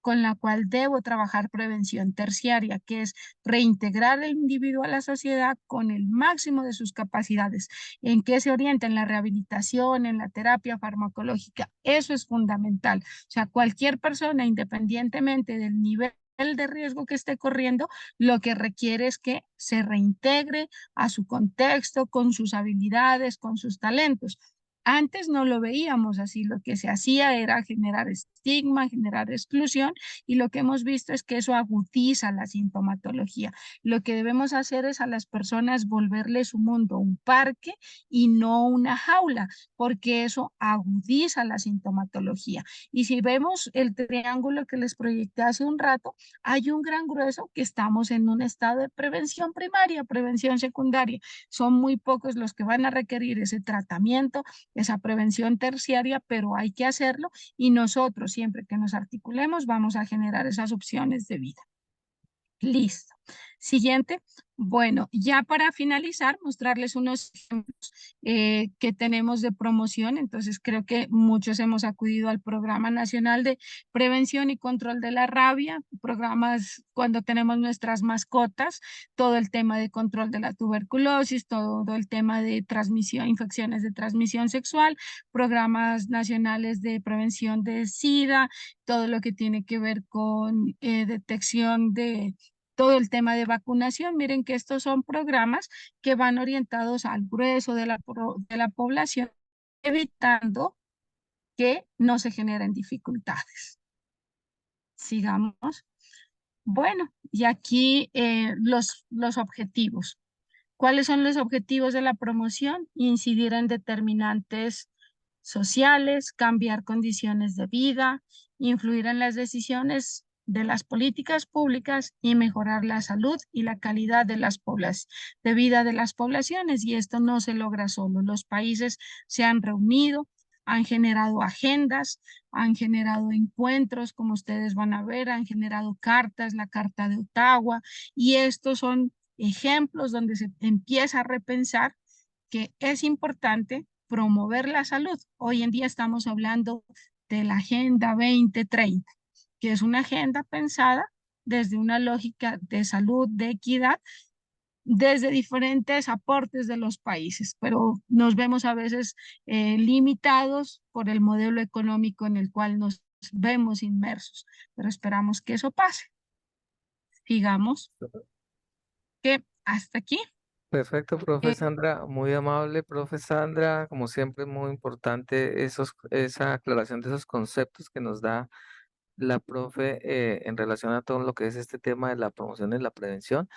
con la cual debo trabajar prevención terciaria, que es reintegrar al individuo a la sociedad con el máximo de sus capacidades. ¿En qué se orienta? En la rehabilitación, en la terapia farmacológica. Eso es fundamental. O sea, cualquier persona, independientemente del nivel de riesgo que esté corriendo, lo que requiere es que se reintegre a su contexto, con sus habilidades, con sus talentos. Antes no lo veíamos así, lo que se hacía era generar estigma, generar exclusión, y lo que hemos visto es que eso agudiza la sintomatología. Lo que debemos hacer es a las personas volverle su mundo un parque y no una jaula, porque eso agudiza la sintomatología. Y si vemos el triángulo que les proyecté hace un rato, hay un gran grueso que estamos en un estado de prevención primaria, prevención secundaria. Son muy pocos los que van a requerir ese tratamiento, esa prevención terciaria, pero hay que hacerlo y nosotros siempre que nos articulemos vamos a generar esas opciones de vida. Listo. Siguiente. Bueno, ya para finalizar, mostrarles unos ejemplos que tenemos de promoción. Entonces, creo que muchos hemos acudido al Programa Nacional de Prevención y Control de la Rabia, programas cuando tenemos nuestras mascotas, todo el tema de control de la tuberculosis, todo el tema de transmisión, infecciones de transmisión sexual, programas nacionales de prevención de SIDA, todo lo que tiene que ver con detección de todo el tema de vacunación. Miren que estos son programas que van orientados al grueso de la población, evitando que no se generen dificultades. Sigamos. Bueno, y aquí los objetivos. ¿Cuáles son los objetivos de la promoción? Incidir en determinantes sociales, cambiar condiciones de vida, influir en las decisiones de las políticas públicas y mejorar la salud y la calidad de de vida de las poblaciones. Y esto no se logra solo. Los países se han reunido, han generado agendas, han generado encuentros, como ustedes van a ver, han generado cartas, la Carta de Ottawa, y estos son ejemplos donde se empieza a repensar que es importante promover la salud. Hoy en día estamos hablando de la Agenda 2030, que es una agenda pensada desde una lógica de salud, de equidad, desde diferentes aportes de los países, pero nos vemos a veces limitados por el modelo económico en el cual nos vemos inmersos, pero esperamos que eso pase. Digamos que hasta aquí. Perfecto, profe Eh, Sandra, muy amable, profe Sandra, como siempre, muy importante esa aclaración de esos conceptos que nos da la profe en relación a todo lo que es este tema de la promoción y la prevención.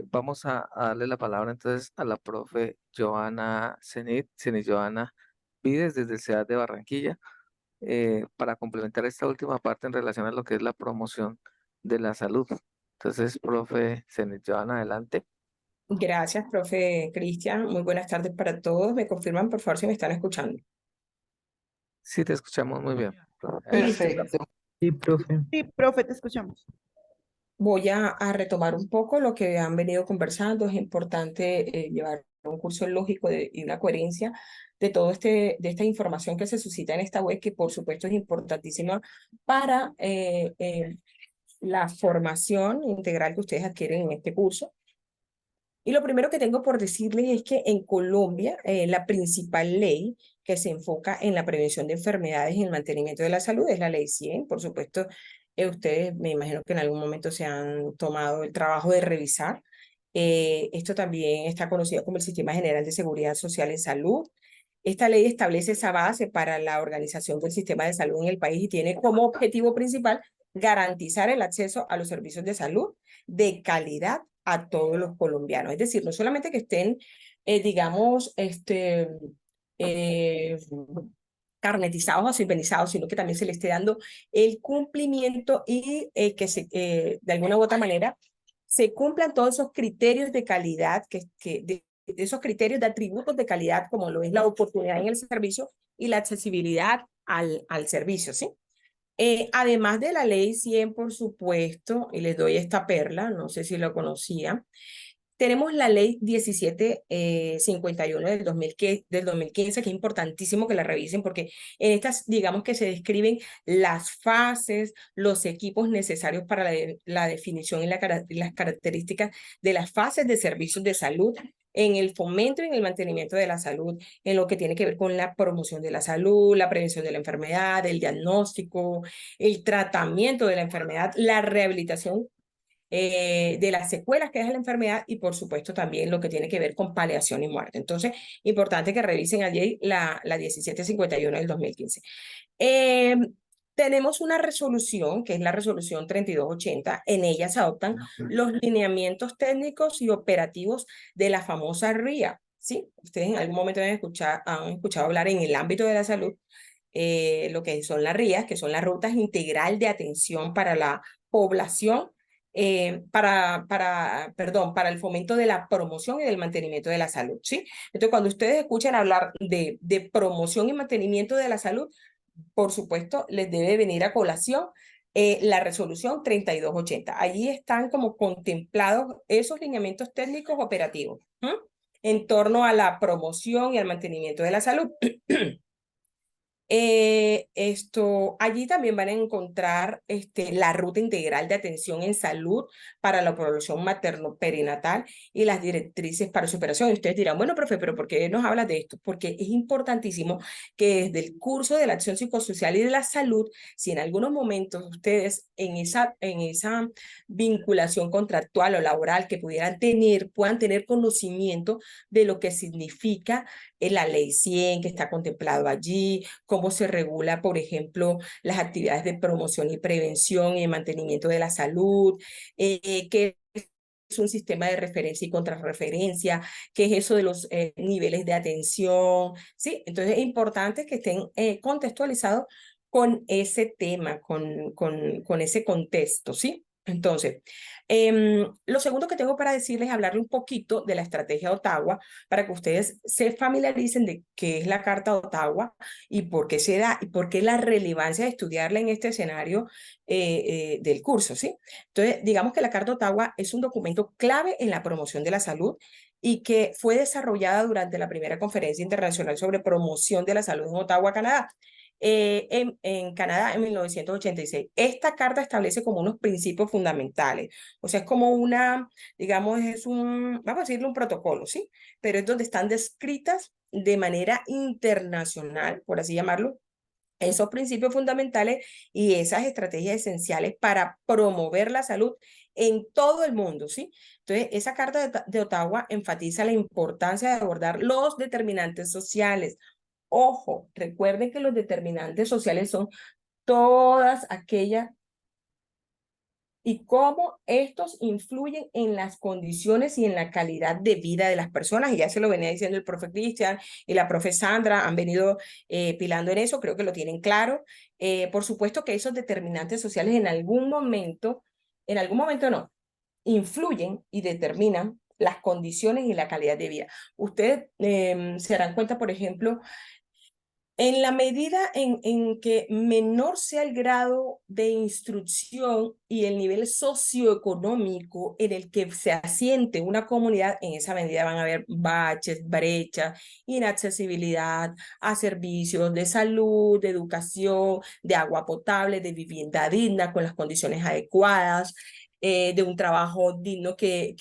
Vamos a darle la palabra entonces a la profe Joana Zenit Joana Vides desde el CEAD de Barranquilla, para complementar esta última parte en relación a lo que es la promoción de la salud. Entonces, profe Zenit Joana, adelante. Gracias, profe Cristian. Muy buenas tardes para todos. ¿Me confirman, por favor, si me están escuchando? Sí, te escuchamos muy bien. Listo, perfecto. profe. Sí, profe. Sí, profe, te escuchamos. Voy a retomar un poco lo que han venido conversando. Es importante llevar un curso lógico y una coherencia de de esta información que se suscita en esta web, que por supuesto es importantísima para la formación integral que ustedes adquieren en este curso. Y lo primero que tengo por decirles es que en Colombia la principal ley que se enfoca en la prevención de enfermedades y el mantenimiento de la salud es la Ley 100. Por supuesto, ustedes me imagino que en algún momento se han tomado el trabajo de revisar. Esto también está conocido como el Sistema General de Seguridad Social en Salud. Esta ley establece esa base para la organización del sistema de salud en el país y tiene como objetivo principal garantizar el acceso a los servicios de salud de calidad a todos los colombianos. Es decir, no solamente que estén, digamos, eh, carnetizados o civilizados, sino que también se le esté dando el cumplimiento y de alguna u otra manera se cumplan todos esos criterios de calidad, de esos criterios de atributos de calidad, como lo es la oportunidad en el servicio y la accesibilidad al servicio, ¿sí? Además de la ley 100, por supuesto, y les doy esta perla, no sé si lo conocían, tenemos la ley 1751 del 2015, que es importantísimo que la revisen porque en estas, digamos que se describen las fases, los equipos necesarios para la definición y las características de las fases de servicios de salud en el fomento y en el mantenimiento de la salud, en lo que tiene que ver con la promoción de la salud, la prevención de la enfermedad, el diagnóstico, el tratamiento de la enfermedad, la rehabilitación de las secuelas que deja la enfermedad y por supuesto también lo que tiene que ver con paliación y muerte. Entonces, importante que revisen allí la 1751 del 2015. Tenemos una resolución, que es la resolución 3280. En ella se adoptan los lineamientos técnicos y operativos de la famosa RIA. ¿Sí? Ustedes en algún momento han escuchado hablar en el ámbito de la salud lo que son las RIAs, que son las rutas integral de atención para la población, para el fomento de la promoción y del mantenimiento de la salud, ¿sí? Entonces, cuando ustedes escuchan hablar de promoción y mantenimiento de la salud, por supuesto, les debe venir a colación la resolución 3280. Allí están como contemplados esos lineamientos técnicos operativos, ¿sí? En torno a la promoción y al mantenimiento de la salud. Allí también van a encontrar la ruta integral de atención en salud para la población materno-perinatal y las directrices para su operación. Y ustedes dirán, bueno, profe, ¿pero por qué nos hablas de esto? Porque es importantísimo que desde el curso de la acción psicosocial y de la salud, si en algunos momentos ustedes en esa vinculación contractual o laboral que puedan tener conocimiento de lo que significa la ley 100 que está contemplado allí, cómo se regula, por ejemplo, las actividades de promoción y prevención y mantenimiento de la salud, qué es un sistema de referencia y contrarreferencia, qué es eso de los niveles de atención, ¿sí? Entonces es importante que estén contextualizados con ese tema, con ese contexto, ¿sí? Entonces, lo segundo que tengo para decirles es hablarle un poquito de la estrategia de Ottawa para que ustedes se familiaricen de qué es la Carta de Ottawa y por qué se da y por qué la relevancia de estudiarla en este escenario del curso, ¿sí? Entonces, digamos que la Carta de Ottawa es un documento clave en la promoción de la salud y que fue desarrollada durante la primera conferencia internacional sobre promoción de la salud en Ottawa, Canadá. En Canadá en 1986. Esta carta establece como unos principios fundamentales, o sea, es como digamos, vamos a decirle un protocolo, ¿sí? Pero es donde están descritas de manera internacional, por así llamarlo, esos principios fundamentales y esas estrategias esenciales para promover la salud en todo el mundo, ¿sí? Entonces, esa Carta de Ottawa enfatiza la importancia de abordar los determinantes sociales. Ojo, recuerden que los determinantes sociales son todas aquellas y cómo estos influyen en las condiciones y en la calidad de vida de las personas. Y ya se lo venía diciendo el profe Cristian y la profe Sandra, han venido pilando en eso, creo que lo tienen claro. Por supuesto que esos determinantes sociales en algún momento no, influyen y determinan las condiciones y la calidad de vida. Ustedes se darán cuenta, por ejemplo, en la medida en que menor sea el grado de instrucción y el nivel socioeconómico en el que se asiente una comunidad, en esa medida van a haber baches, brechas, inaccesibilidad a servicios de salud, de educación, de agua potable, de vivienda digna con las condiciones adecuadas, de un trabajo digno que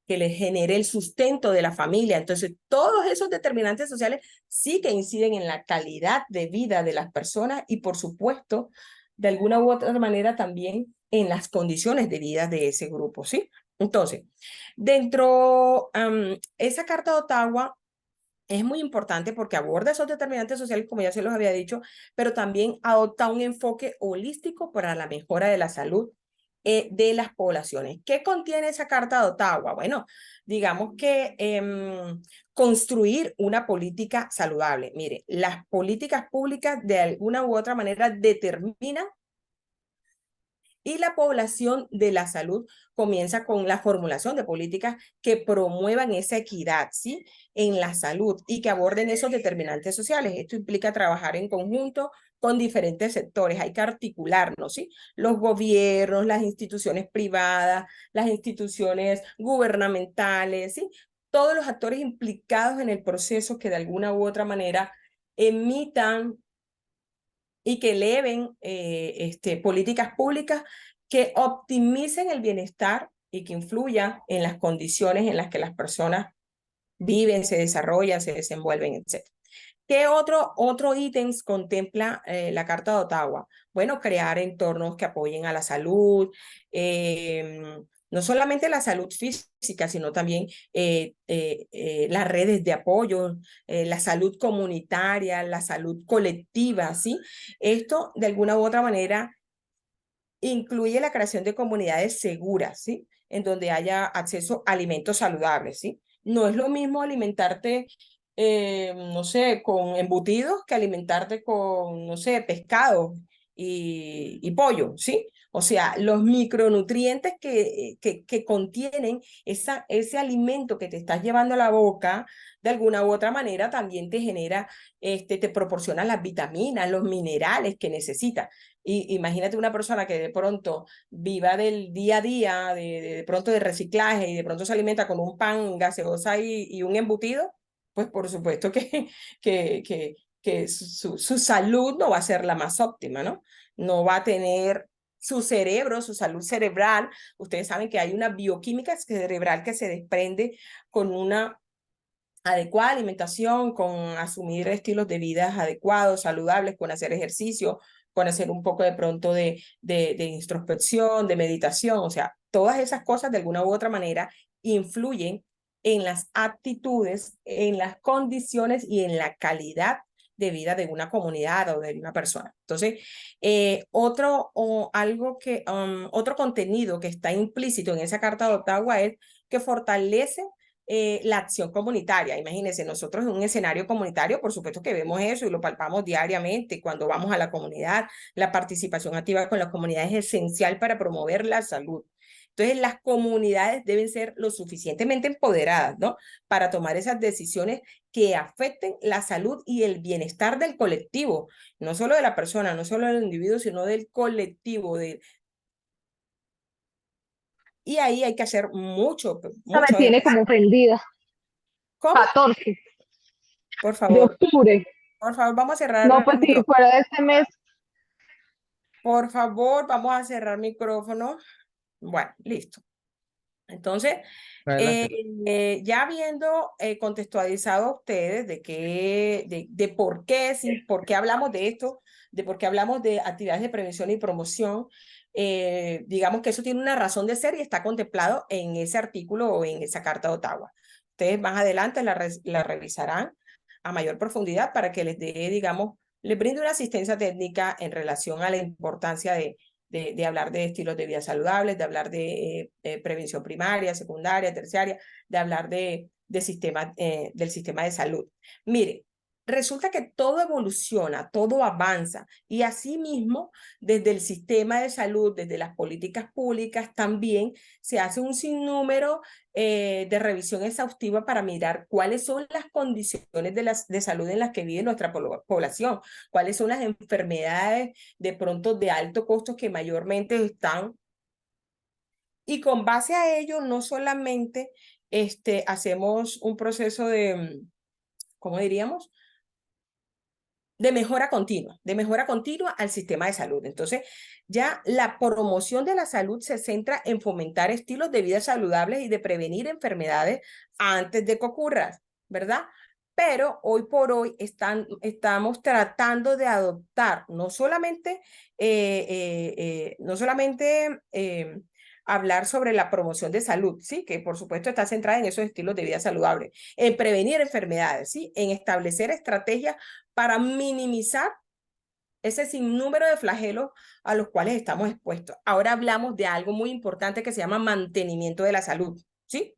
les genere el sustento de la familia. Entonces, todos esos determinantes sociales sí que inciden en la calidad de vida de las personas y, por supuesto, de alguna u otra manera también en las condiciones de vida de ese grupo, ¿sí? Entonces, dentro esa Carta de Ottawa es muy importante porque aborda esos determinantes sociales, como ya se los había dicho, pero también adopta un enfoque holístico para la mejora de la salud de las poblaciones. ¿Qué contiene esa Carta de Ottawa? Bueno, digamos que construir una política saludable. Mire, las políticas públicas de alguna u otra manera determinan y la población de la salud comienza con la formulación de políticas que promuevan esa equidad, ¿sí? En la salud y que aborden esos determinantes sociales. Esto implica trabajar en conjunto con diferentes sectores. Hay que articularnos, ¿sí? Los gobiernos, las instituciones privadas, las instituciones gubernamentales, ¿sí? Todos los actores implicados en el proceso que de alguna u otra manera emitan y que eleven políticas públicas que optimicen el bienestar y que influyan en las condiciones en las que las personas viven, se desarrollan, se desenvuelven, etc. ¿Qué otro ítems contempla la Carta de Ottawa? Bueno, crear entornos que apoyen a la salud, no solamente la salud física, sino también las redes de apoyo, la salud comunitaria, la salud colectiva, ¿sí? Esto, de alguna u otra manera, incluye la creación de comunidades seguras, ¿sí? En donde haya acceso a alimentos saludables, ¿sí? No es lo mismo alimentarte, no sé, con embutidos que alimentarte con, no sé, pescado y pollo, ¿sí? O sea, los micronutrientes que contienen ese alimento que te estás llevando a la boca, de alguna u otra manera también te genera, te proporciona las vitaminas, los minerales que necesitas. Y imagínate una persona que de pronto viva del día a día, de pronto de reciclaje y de pronto se alimenta con un pan, gaseosa y un embutido, pues por supuesto que su salud no va a ser la más óptima, ¿no? No va a tener su cerebro, su salud cerebral. Ustedes saben que hay una bioquímica cerebral que se desprende con una adecuada alimentación, con asumir estilos de vida adecuados, saludables, con hacer ejercicio, con hacer un poco de pronto de introspección, de meditación. O sea, todas esas cosas de alguna u otra manera influyen en las actitudes, en las condiciones y en la calidad de vida de una comunidad o de una persona. Entonces, otro contenido que está implícito en esa Carta de Ottawa es que fortalece la acción comunitaria. Imagínense, nosotros en un escenario comunitario, por supuesto que vemos eso y lo palpamos diariamente cuando vamos a la comunidad. La participación activa con la comunidad es esencial para promover la salud. Entonces, las comunidades deben ser lo suficientemente empoderadas, ¿no? Para tomar esas decisiones que afecten la salud y el bienestar del colectivo, no solo de la persona, no solo del individuo, sino del colectivo. Y ahí hay que hacer mucho. Me tiene como ofendida. ¿Cómo? 14 Por de favor. octubre. Por favor, vamos a cerrar No, el pues si micrófono. fuera de este mes. Por favor, vamos a cerrar micrófono. Bueno, listo. Entonces, ya habiendo contextualizado a ustedes de por qué hablamos de esto, de por qué hablamos de actividades de prevención y promoción, digamos que eso tiene una razón de ser y está contemplado en ese artículo o en esa Carta de Ottawa. Ustedes más adelante la revisarán a mayor profundidad para que les dé, digamos, les brinde una asistencia técnica en relación a la importancia de hablar de estilos de vida saludables, de hablar de prevención primaria, secundaria, terciaria, de hablar del sistema de salud. Mire, resulta que todo evoluciona, todo avanza y asimismo desde el sistema de salud, desde las políticas públicas también se hace un sinnúmero de revisión exhaustiva para mirar cuáles son las condiciones de salud en las que vive nuestra población, cuáles son las enfermedades de pronto de alto costo que mayormente están. Y con base a ello no solamente hacemos un proceso de, ¿cómo diríamos? De mejora continua al sistema de salud. Entonces, ya la promoción de la salud se centra en fomentar estilos de vida saludables y de prevenir enfermedades antes de que ocurran, ¿verdad? Pero hoy por hoy estamos tratando de adoptar no solamente hablar sobre la promoción de salud, ¿sí? Que por supuesto está centrada en esos estilos de vida saludables, en prevenir enfermedades, ¿sí? En establecer estrategias para minimizar ese sinnúmero de flagelos a los cuales estamos expuestos. Ahora hablamos de algo muy importante que se llama mantenimiento de la salud, ¿sí?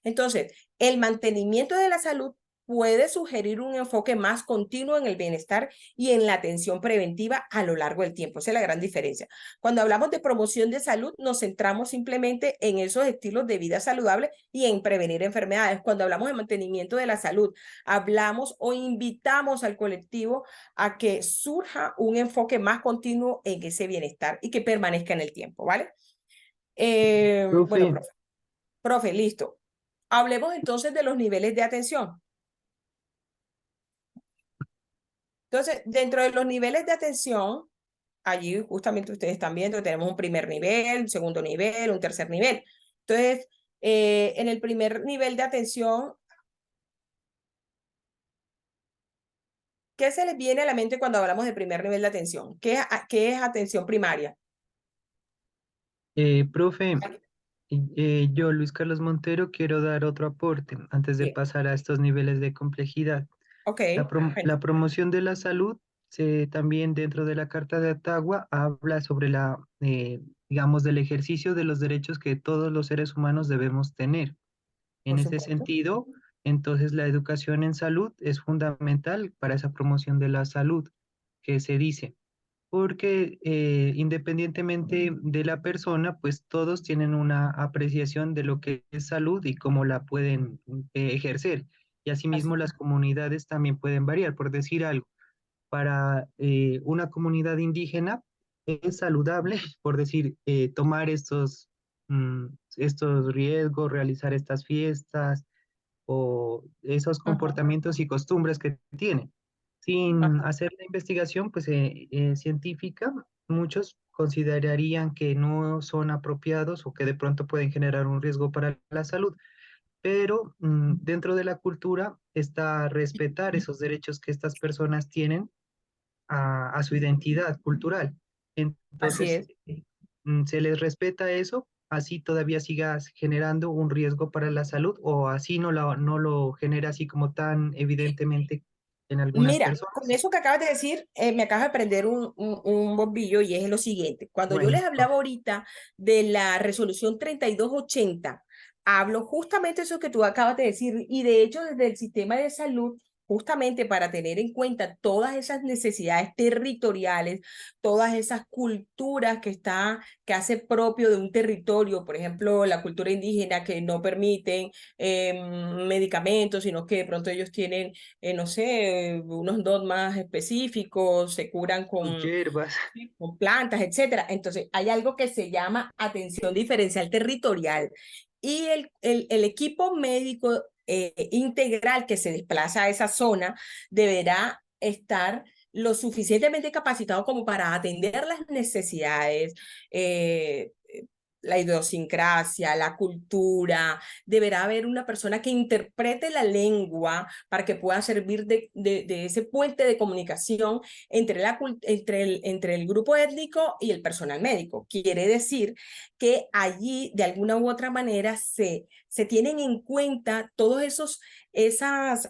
Entonces, el mantenimiento de la salud puede sugerir un enfoque más continuo en el bienestar y en la atención preventiva a lo largo del tiempo. Esa es la gran diferencia. Cuando hablamos de promoción de salud, nos centramos simplemente en esos estilos de vida saludables y en prevenir enfermedades. Cuando hablamos de mantenimiento de la salud, hablamos o invitamos al colectivo a que surja un enfoque más continuo en ese bienestar y que permanezca en el tiempo, ¿vale? Bueno, profe, listo. Hablemos entonces de los niveles de atención. Entonces, dentro de los niveles de atención, allí justamente ustedes están viendo que tenemos un primer nivel, un segundo nivel, un tercer nivel. Entonces, en el primer nivel de atención, ¿qué se les viene a la mente cuando hablamos de primer nivel de atención? ¿Qué es atención primaria? Profe, yo, Luis Carlos Montero, quiero dar otro aporte antes de Sí. pasar a estos niveles de complejidad. Ok. La promoción de la salud, también dentro de la Carta de Ottawa, habla sobre digamos, del ejercicio de los derechos que todos los seres humanos debemos tener. En Por ese supuesto. sentido, entonces la educación en salud es fundamental para esa promoción de la salud que se dice, porque independientemente de la persona, pues todos tienen una apreciación de lo que es salud y cómo la pueden ejercer. Y asimismo las comunidades también pueden variar. Por decir algo, para una comunidad indígena es saludable, por decir, tomar estos riesgos, realizar estas fiestas o esos comportamientos y costumbres que tienen. Sin hacer la investigación pues, científica, muchos considerarían que no son apropiados o que de pronto pueden generar un riesgo para la salud, pero dentro de la cultura está respetar esos derechos que estas personas tienen a su identidad cultural. Entonces, se les respeta eso, así todavía sigas generando un riesgo para la salud o así no lo genera así como tan evidentemente en algunas Mira, personas. con eso que acabas de decir, me acabas de prender un bombillo y es lo siguiente. Cuando yo les hablaba ahorita de la resolución 3280, hablo justamente eso que tú acabas de decir y de hecho desde el sistema de salud, justamente para tener en cuenta todas esas necesidades territoriales, todas esas culturas que hace propio de un territorio, por ejemplo, la cultura indígena que no permiten medicamentos, sino que de pronto ellos tienen no sé, unos dogmas específicos, se curan con hierbas, con plantas, etcétera. Entonces, hay algo que se llama atención diferencial territorial y el equipo médico integral que se desplaza a esa zona deberá estar lo suficientemente capacitado como para atender las necesidades la idiosincrasia, la cultura, deberá haber una persona que interprete la lengua para que pueda servir de ese puente de comunicación entre el grupo étnico y el personal médico. Quiere decir que allí, de alguna u otra manera, se tienen en cuenta todos esas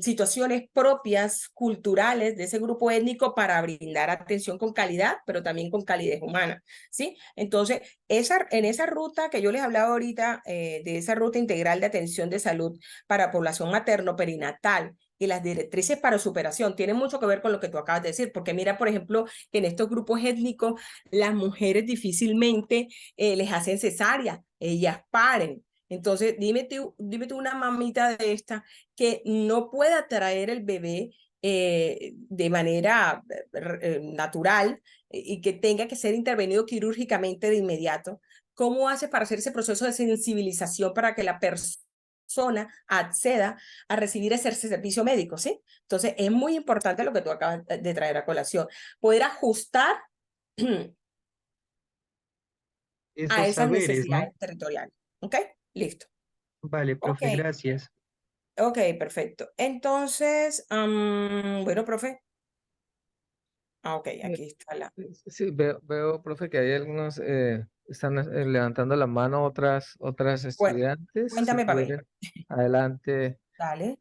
situaciones propias, culturales de ese grupo étnico para brindar atención con calidad, pero también con calidez humana, ¿sí? Entonces, en esa ruta que yo les hablaba ahorita, de esa ruta integral de atención de salud para población materno-perinatal y las directrices para su operación, tiene mucho que ver con lo que tú acabas de decir, porque mira, por ejemplo, que en estos grupos étnicos, las mujeres difícilmente les hacen cesárea, ellas paren. Entonces, dime tú una mamita de esta que no pueda traer el bebé de manera natural y que tenga que ser intervenido quirúrgicamente de inmediato. ¿Cómo hace para hacer ese proceso de sensibilización para que la persona acceda a recibir ese servicio médico, ¿sí? Entonces, es muy importante lo que tú acabas de traer a colación, poder ajustar a Esos esas saberes, ¿no? necesidades territoriales. ¿Ok? Listo. Vale, Ok, profe, gracias. ok, perfecto. Entonces, bueno, profe. Ok, aquí está la... Sí, veo, profe, que hay algunos, están levantando la mano otras Bueno, estudiantes. Si cuéntame para mí. quieren, adelante, Dale.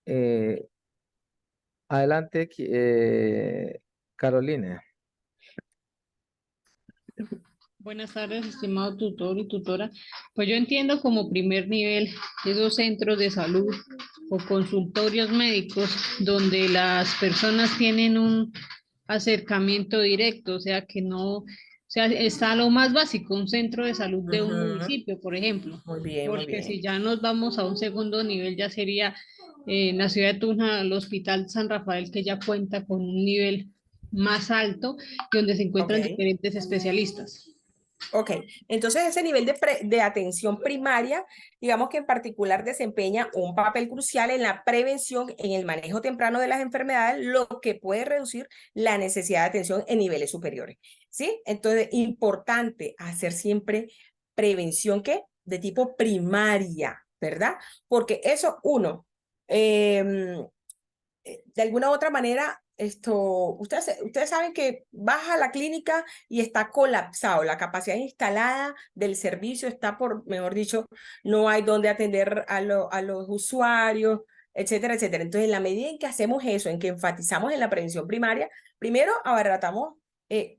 eh, adelante, Carolina. Buenas tardes, estimado tutor y tutora. Pues yo entiendo como primer nivel esos centros de salud o consultorios médicos donde las personas tienen un acercamiento directo, o sea que no, o sea, está lo más básico, un centro de salud de un Ujú. municipio, por ejemplo, Muy bien, muy porque si bien. ya nos vamos a un segundo nivel, ya sería en la ciudad de Tunja, el Hospital San Rafael, que ya cuenta con un nivel más alto y donde se encuentran Ok. diferentes especialistas. Ok, entonces ese nivel de atención primaria, digamos que en particular desempeña un papel crucial en la prevención, en el manejo temprano de las enfermedades, lo que puede reducir la necesidad de atención en niveles superiores, ¿sí? Entonces, importante hacer siempre prevención, ¿qué? De tipo primaria, ¿verdad? Porque eso, uno, de alguna u otra manera, ustedes saben que vas a la clínica y está colapsado, la capacidad instalada del servicio está mejor dicho, no hay donde atender a los usuarios, etcétera, etcétera. Entonces, en la medida en que hacemos eso, en que enfatizamos en la prevención primaria, primero abaratamos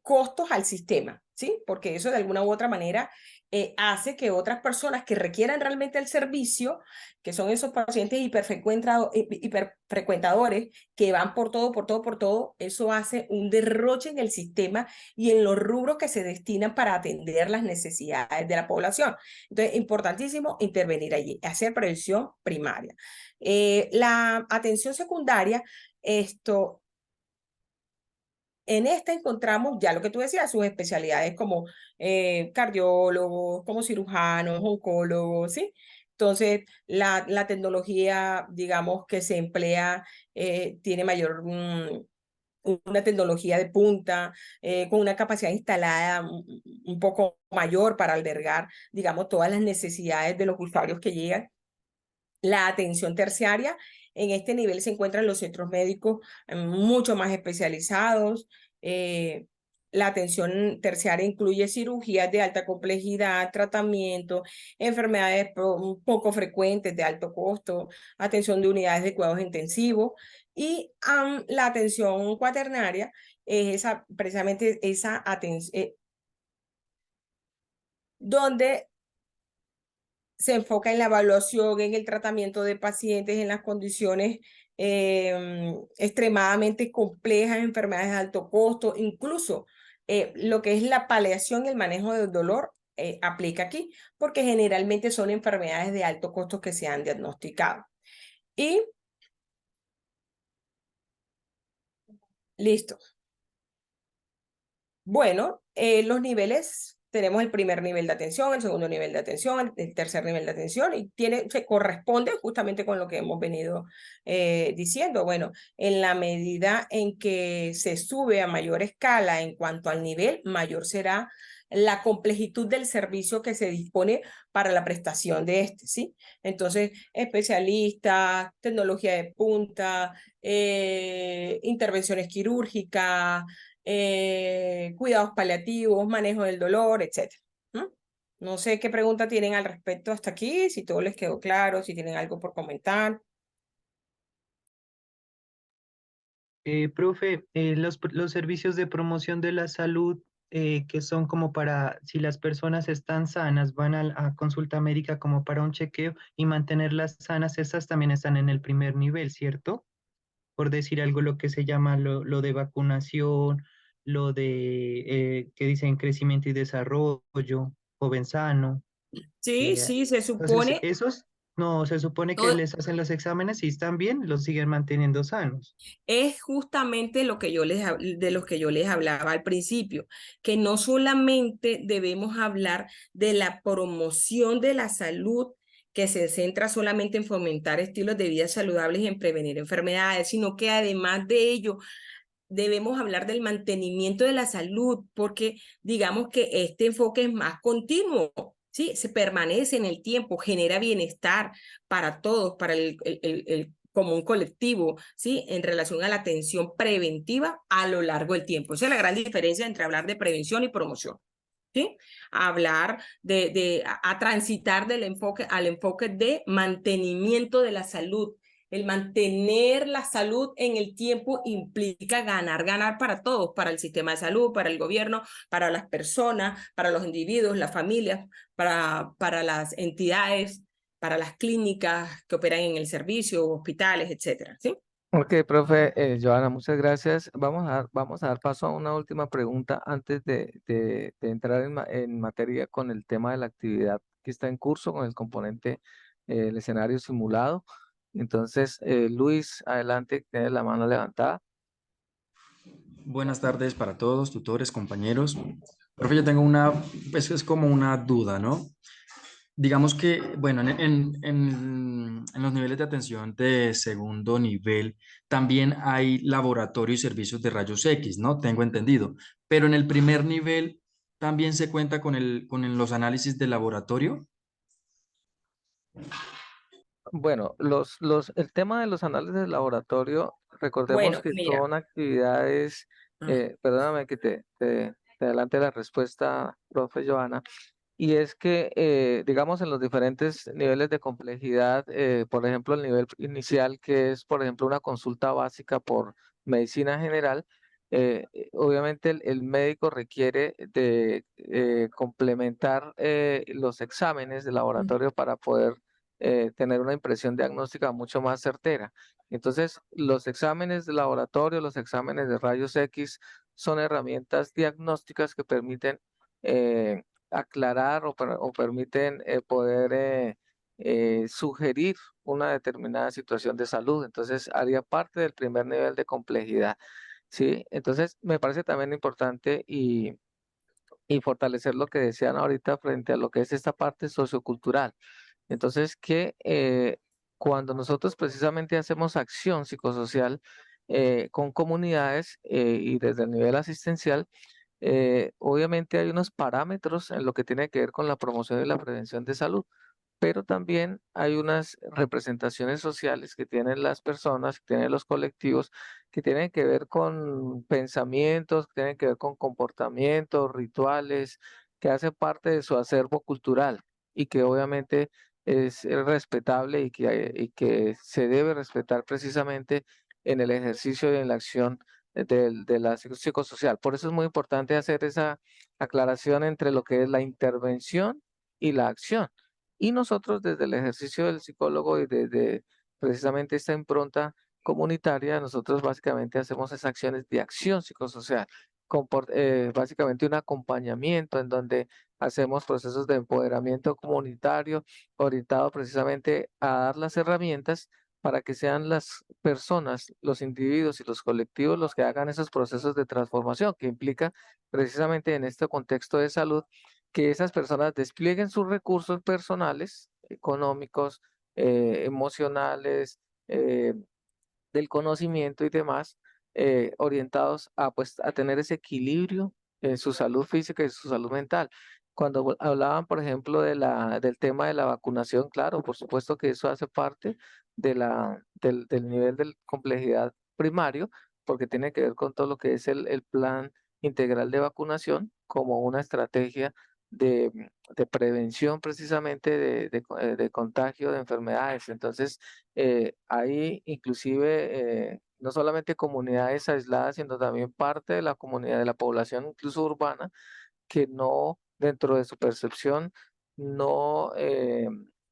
costos al sistema, ¿sí? Porque eso de alguna u otra manera hace que otras personas que requieran realmente el servicio, que son esos pacientes hiperfrecuentadores que van por todo, eso hace un derroche en el sistema y en los rubros que se destinan para atender las necesidades de la población. Entonces, importantísimo intervenir allí, hacer prevención primaria. La atención secundaria, en esta encontramos ya lo que tú decías, sus especialidades como cardiólogos, como cirujanos, oncólogos, ¿sí? Entonces, la tecnología, digamos, que se emplea tiene una tecnología de punta, con una capacidad instalada un poco mayor para albergar, digamos, todas las necesidades de los usuarios que llegan. La atención terciaria, en este nivel se encuentran los centros médicos mucho más especializados. La atención terciaria incluye cirugías de alta complejidad, tratamiento, enfermedades poco frecuentes de alto costo, atención de unidades de cuidados intensivos. Y la atención cuaternaria es precisamente esa atención donde se enfoca en la evaluación, en el tratamiento de pacientes en las condiciones extremadamente complejas, enfermedades de alto costo, incluso lo que es la paliación y el manejo del dolor aplica aquí, porque generalmente son enfermedades de alto costo que se han diagnosticado. Y listo. Bueno, los niveles tenemos el primer nivel de atención, el segundo nivel de atención, el tercer nivel de atención, y se corresponde justamente con lo que hemos venido diciendo. Bueno, en la medida en que se sube a mayor escala en cuanto al nivel, mayor será la complejidad del servicio que se dispone para la prestación de este, ¿sí? Entonces, especialistas, tecnología de punta, intervenciones quirúrgicas, cuidados paliativos, manejo del dolor, etc. No sé qué pregunta tienen al respecto hasta aquí, si todo les quedó claro, si tienen algo por comentar. Profe, los servicios de promoción de la salud que son como para, si las personas están sanas, van a consulta médica como para un chequeo y mantenerlas sanas, esas también están en el primer nivel, ¿cierto? Por decir algo, lo que se llama lo de vacunación, lo de, que dicen crecimiento y desarrollo, joven sano. Sí, sí, se Entonces, supone. esos, no, se supone que todo- les hacen los exámenes y están bien, los siguen manteniendo sanos. Es justamente lo que de los que yo les hablaba al principio, que no solamente debemos hablar de la promoción de la salud, que se centra solamente en fomentar estilos de vida saludables y en prevenir enfermedades, sino que además de ello debemos hablar del mantenimiento de la salud, porque digamos que este enfoque es más continuo, ¿sí? Se permanece en el tiempo, genera bienestar para todos, para el común colectivo, ¿sí? En relación a la atención preventiva a lo largo del tiempo. Esa es la gran diferencia entre hablar de prevención y promoción. ¿Sí? A hablar a transitar del enfoque al enfoque de mantenimiento de la salud. El mantener la salud en el tiempo implica ganar para todos, para el sistema de salud, para el gobierno, para las personas, para los individuos, las familias, para las entidades, para las clínicas que operan en el servicio, hospitales, etcétera, ¿sí? Ok, profe, Joana, muchas gracias. Vamos a dar paso a una última pregunta antes de entrar en materia con el tema de la actividad que está en curso, con el componente, el escenario simulado. Entonces, Luis, adelante, tienes la mano levantada. Buenas tardes para todos, tutores, compañeros. Profe, yo tengo pues es como una duda, ¿no? Digamos que, bueno, en los niveles de atención de segundo nivel también hay laboratorio y servicios de rayos X, ¿no? Tengo entendido. Pero en el primer nivel también se cuenta con los análisis de laboratorio. Bueno, el tema de los análisis de laboratorio, recordemos Bueno, que mira. son actividades, perdóname que te adelante la respuesta, profe Joana, y es que, digamos, en los diferentes niveles de complejidad, por ejemplo, el nivel inicial, que es, por ejemplo, una consulta básica por medicina general, obviamente el médico requiere de complementar los exámenes de laboratorio para poder tener una impresión diagnóstica mucho más certera. Entonces, los exámenes de laboratorio, los exámenes de rayos X son herramientas diagnósticas que permiten aclarar o permiten poder sugerir una determinada situación de salud. Entonces, haría parte del primer nivel de complejidad. ¿Sí? Entonces, me parece también importante y fortalecer lo que decían ahorita frente a lo que es esta parte sociocultural. Entonces, que cuando nosotros precisamente hacemos acción psicosocial con comunidades y desde el nivel asistencial, obviamente hay unos parámetros en lo que tiene que ver con la promoción y la prevención de salud, pero también hay unas representaciones sociales que tienen las personas, que tienen los colectivos, que tienen que ver con pensamientos, que tienen que ver con comportamientos, rituales, que hacen parte de su acervo cultural y que obviamente es respetable y que se debe respetar precisamente en el ejercicio y en la acción de la psicosocial. Por eso es muy importante hacer esa aclaración entre lo que es la intervención y la acción. Y nosotros desde el ejercicio del psicólogo y desde precisamente esta impronta comunitaria, nosotros básicamente hacemos esas acciones de acción psicosocial, básicamente un acompañamiento en donde hacemos procesos de empoderamiento comunitario orientado precisamente a dar las herramientas para que sean las personas, los individuos y los colectivos los que hagan esos procesos de transformación, que implica precisamente en este contexto de salud que esas personas desplieguen sus recursos personales, económicos, emocionales, del conocimiento y demás, orientados a, pues, a tener ese equilibrio en su salud física y su salud mental. Cuando hablaban, por ejemplo, del tema de la vacunación, claro, por supuesto que eso hace parte del nivel de complejidad primario, porque tiene que ver con todo lo que es el plan integral de vacunación como una estrategia de prevención precisamente de contagio de enfermedades. Entonces, hay inclusive no solamente comunidades aisladas, sino también parte de la comunidad, de la población, incluso urbana, que no, dentro de su percepción, no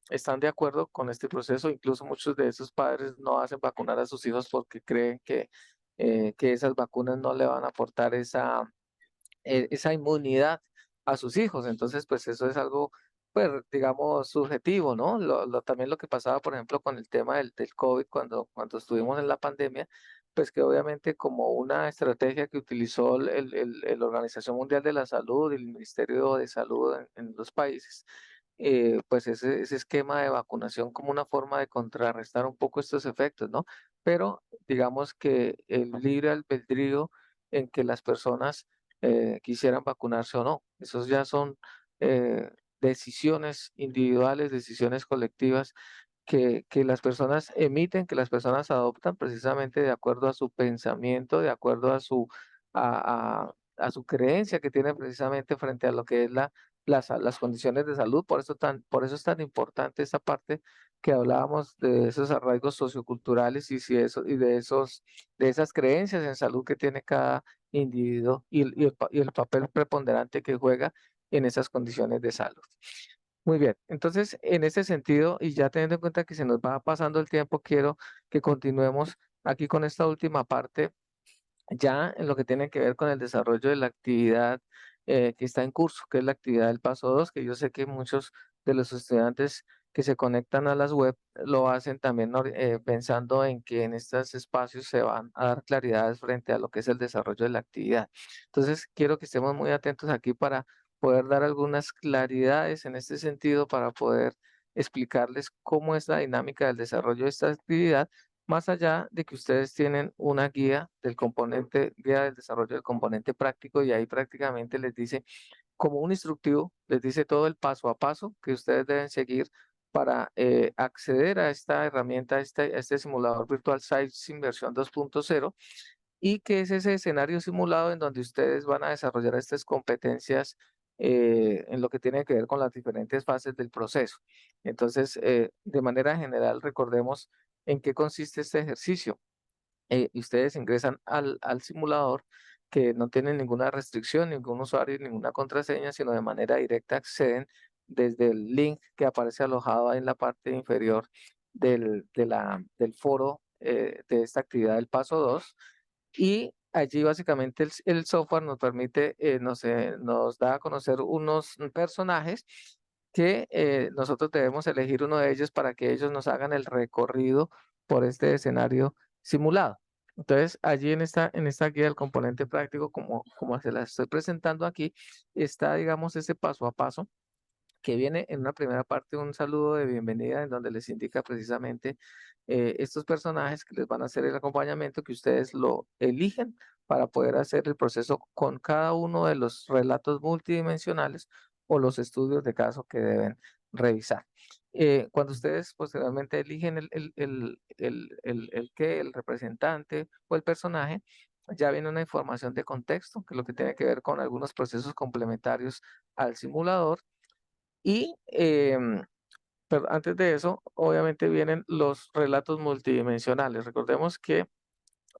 están de acuerdo con este proceso. Incluso muchos de esos padres no hacen vacunar a sus hijos porque creen que esas vacunas no le van a aportar esa inmunidad a sus hijos. Entonces, pues eso es algo, pues, digamos, subjetivo, ¿no? También lo que pasaba, por ejemplo, con el tema del COVID cuando estuvimos en la pandemia, pues que obviamente como una estrategia que utilizó la Organización Mundial de la Salud y el Ministerio de Salud en los países, pues ese esquema de vacunación como una forma de contrarrestar un poco estos efectos, ¿no? Pero digamos que el libre albedrío en que las personas quisieran vacunarse o no. Esos ya son eh, decisiones individuales, decisiones colectivas que las personas emiten, que las personas adoptan precisamente de acuerdo a su pensamiento, de acuerdo a su creencia que tienen precisamente frente a lo que es las condiciones de salud. Por eso es tan importante esta parte que hablábamos de esos arraigos socioculturales y, si eso, y de esas creencias en salud que tiene cada individuo y el papel preponderante que juega en esas condiciones de salud. Muy bien, entonces en ese sentido, y ya teniendo en cuenta que se nos va pasando el tiempo, quiero que continuemos aquí con esta última parte, ya en lo que tiene que ver con el desarrollo de la actividad que está en curso, que es la actividad del paso 2, que yo sé que muchos de los estudiantes que se conectan a las web lo hacen también pensando en que en estos espacios se van a dar claridades frente a lo que es el desarrollo de la actividad. Entonces, quiero que estemos muy atentos aquí para poder dar algunas claridades en este sentido, para poder explicarles cómo es la dinámica del desarrollo de esta actividad, más allá de que ustedes tienen una guía guía del desarrollo del componente práctico, y ahí prácticamente les dice, como un instructivo, les dice todo el paso a paso que ustedes deben seguir para acceder a esta herramienta, a este simulador virtual SiteSim versión 2.0, y que es ese escenario simulado en donde ustedes van a desarrollar estas competencias en lo que tiene que ver con las diferentes fases del proceso. Entonces, de manera general, recordemos en qué consiste este ejercicio. Y ustedes ingresan al simulador, que no tienen ninguna restricción, ningún usuario, ninguna contraseña, sino de manera directa acceden desde el link que aparece alojado ahí en la parte inferior del foro de esta actividad del paso 2. Y allí básicamente el software nos permite, nos da a conocer unos personajes que nosotros debemos elegir uno de ellos para que ellos nos hagan el recorrido por este escenario simulado. Entonces, allí en esta guía del componente práctico, como se la estoy presentando aquí, está, digamos, ese paso a paso que viene en una primera parte un saludo de bienvenida en donde les indica precisamente estos personajes que les van a hacer el acompañamiento, que ustedes lo eligen para poder hacer el proceso con cada uno de los relatos multidimensionales o los estudios de caso que deben revisar. Cuando ustedes posteriormente eligen el representante o el personaje, ya viene una información de contexto, que es lo que tiene que ver con algunos procesos complementarios al simulador. Y pero antes de eso, obviamente vienen los relatos multidimensionales. Recordemos que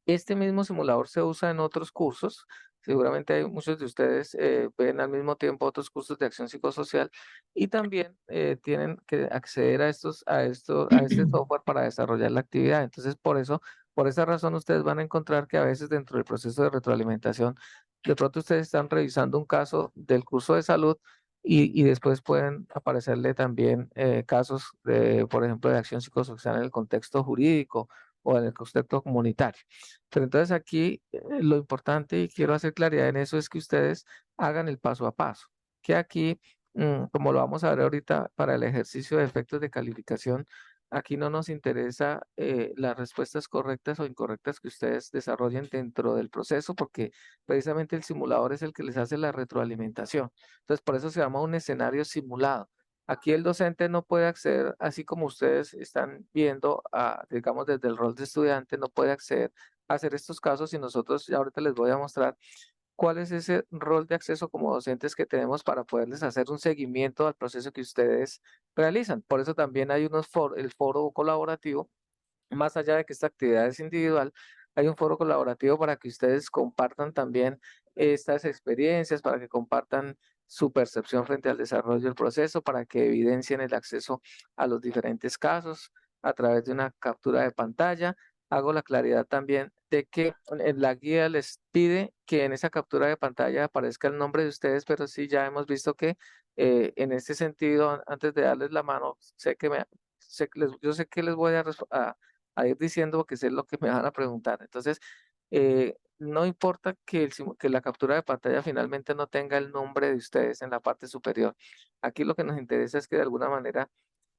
este mismo simulador se usa en otros cursos. Seguramente hay muchos de ustedes ven al mismo tiempo otros cursos de acción psicosocial, y también tienen que acceder a este software para desarrollar la actividad. Entonces, por esa razón, ustedes van a encontrar que a veces dentro del proceso de retroalimentación, de pronto ustedes están revisando un caso del curso de salud, y después pueden aparecerle también casos por ejemplo, de acción psicosocial en el contexto jurídico o en el contexto comunitario. Pero entonces aquí lo importante, y quiero hacer claridad en eso, es que ustedes hagan el paso a paso. que aquí, como lo vamos a ver ahorita para el ejercicio de efectos de calificación, aquí no nos interesa las respuestas correctas o incorrectas que ustedes desarrollen dentro del proceso, porque precisamente el simulador es el que les hace la retroalimentación. Entonces, por eso se llama un escenario simulado. Aquí el docente no puede acceder, así como ustedes están viendo, digamos, desde el rol de estudiante, no puede acceder a hacer estos casos y nosotros ya ahorita les voy a mostrar cuál es ese rol de acceso como docentes que tenemos para poderles hacer un seguimiento al proceso que ustedes realizan. Por eso también hay el foro colaborativo, más allá de que esta actividad es individual, hay un foro colaborativo para que ustedes compartan también estas experiencias, para que compartan su percepción frente al desarrollo del proceso, para que evidencien el acceso a los diferentes casos a través de una captura de pantalla. Hago la claridad también de que en la guía les pide que en esa captura de pantalla aparezca el nombre de ustedes, pero sí ya hemos visto que en este sentido, antes de darles la mano, yo sé que les voy a ir diciendo porque sé lo que me van a preguntar. Entonces, no importa que la captura de pantalla finalmente no tenga el nombre de ustedes en la parte superior. Aquí lo que nos interesa es que de alguna manera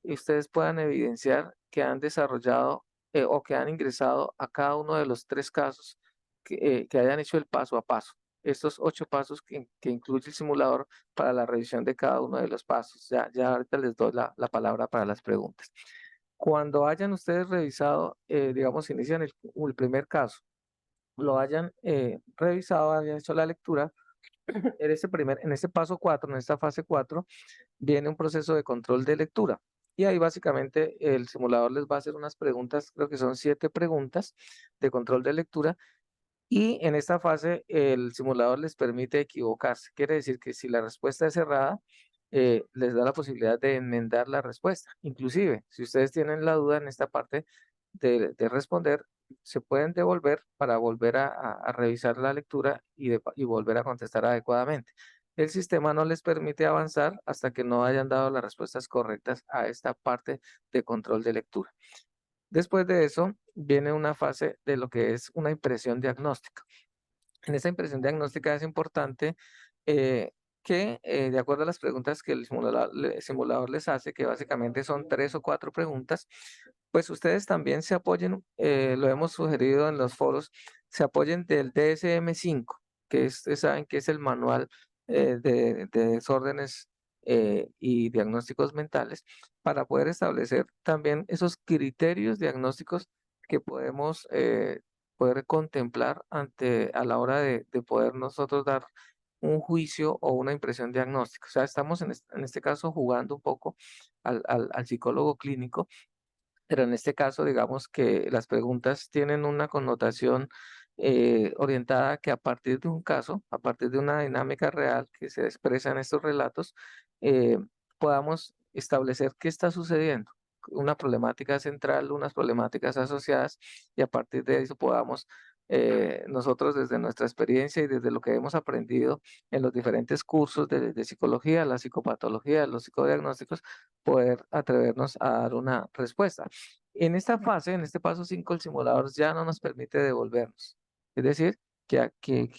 ustedes puedan evidenciar que han desarrollado o que han ingresado a cada uno de los 3 casos que hayan hecho el paso a paso. Estos 8 pasos que incluye el simulador para la revisión de cada uno de los pasos. Ya ahorita les doy la palabra para las preguntas. Cuando hayan ustedes revisado, digamos, inician el primer caso, lo hayan revisado, hayan hecho la lectura, en este paso 4, en esta fase 4, viene un proceso de control de lectura. Y ahí básicamente el simulador les va a hacer unas preguntas, creo que son 7 preguntas de control de lectura. Y en esta fase el simulador les permite equivocarse. Quiere decir que si la respuesta es errada, les da la posibilidad de enmendar la respuesta. Inclusive, si ustedes tienen la duda en esta parte de responder, se pueden devolver para volver a revisar la lectura y volver a contestar adecuadamente. El sistema no les permite avanzar hasta que no hayan dado las respuestas correctas a esta parte de control de lectura. Después de eso, viene una fase de lo que es una impresión diagnóstica. En esta impresión diagnóstica es importante que, de acuerdo a las preguntas que el simulador les hace, que básicamente son 3 o 4 preguntas, pues ustedes también se apoyen, lo hemos sugerido en los foros, se apoyen del DSM-5, que ustedes saben que es el manual de desórdenes y diagnósticos mentales, para poder establecer también esos criterios diagnósticos que podemos poder contemplar a la hora de poder nosotros dar un juicio o una impresión diagnóstica. O sea, estamos en este caso jugando un poco al psicólogo clínico, pero en este caso, digamos que las preguntas tienen una connotación orientada que a partir de un caso, a partir de una dinámica real que se expresa en estos relatos, eh, podamos establecer qué está sucediendo, una problemática central, unas problemáticas asociadas, y a partir de eso podamos nosotros desde nuestra experiencia y desde lo que hemos aprendido en los diferentes cursos de psicología, la psicopatología, los psicodiagnósticos, poder atrevernos a dar una respuesta. En esta fase, en este paso 5, el simulador ya no nos permite devolvernos. Es decir, que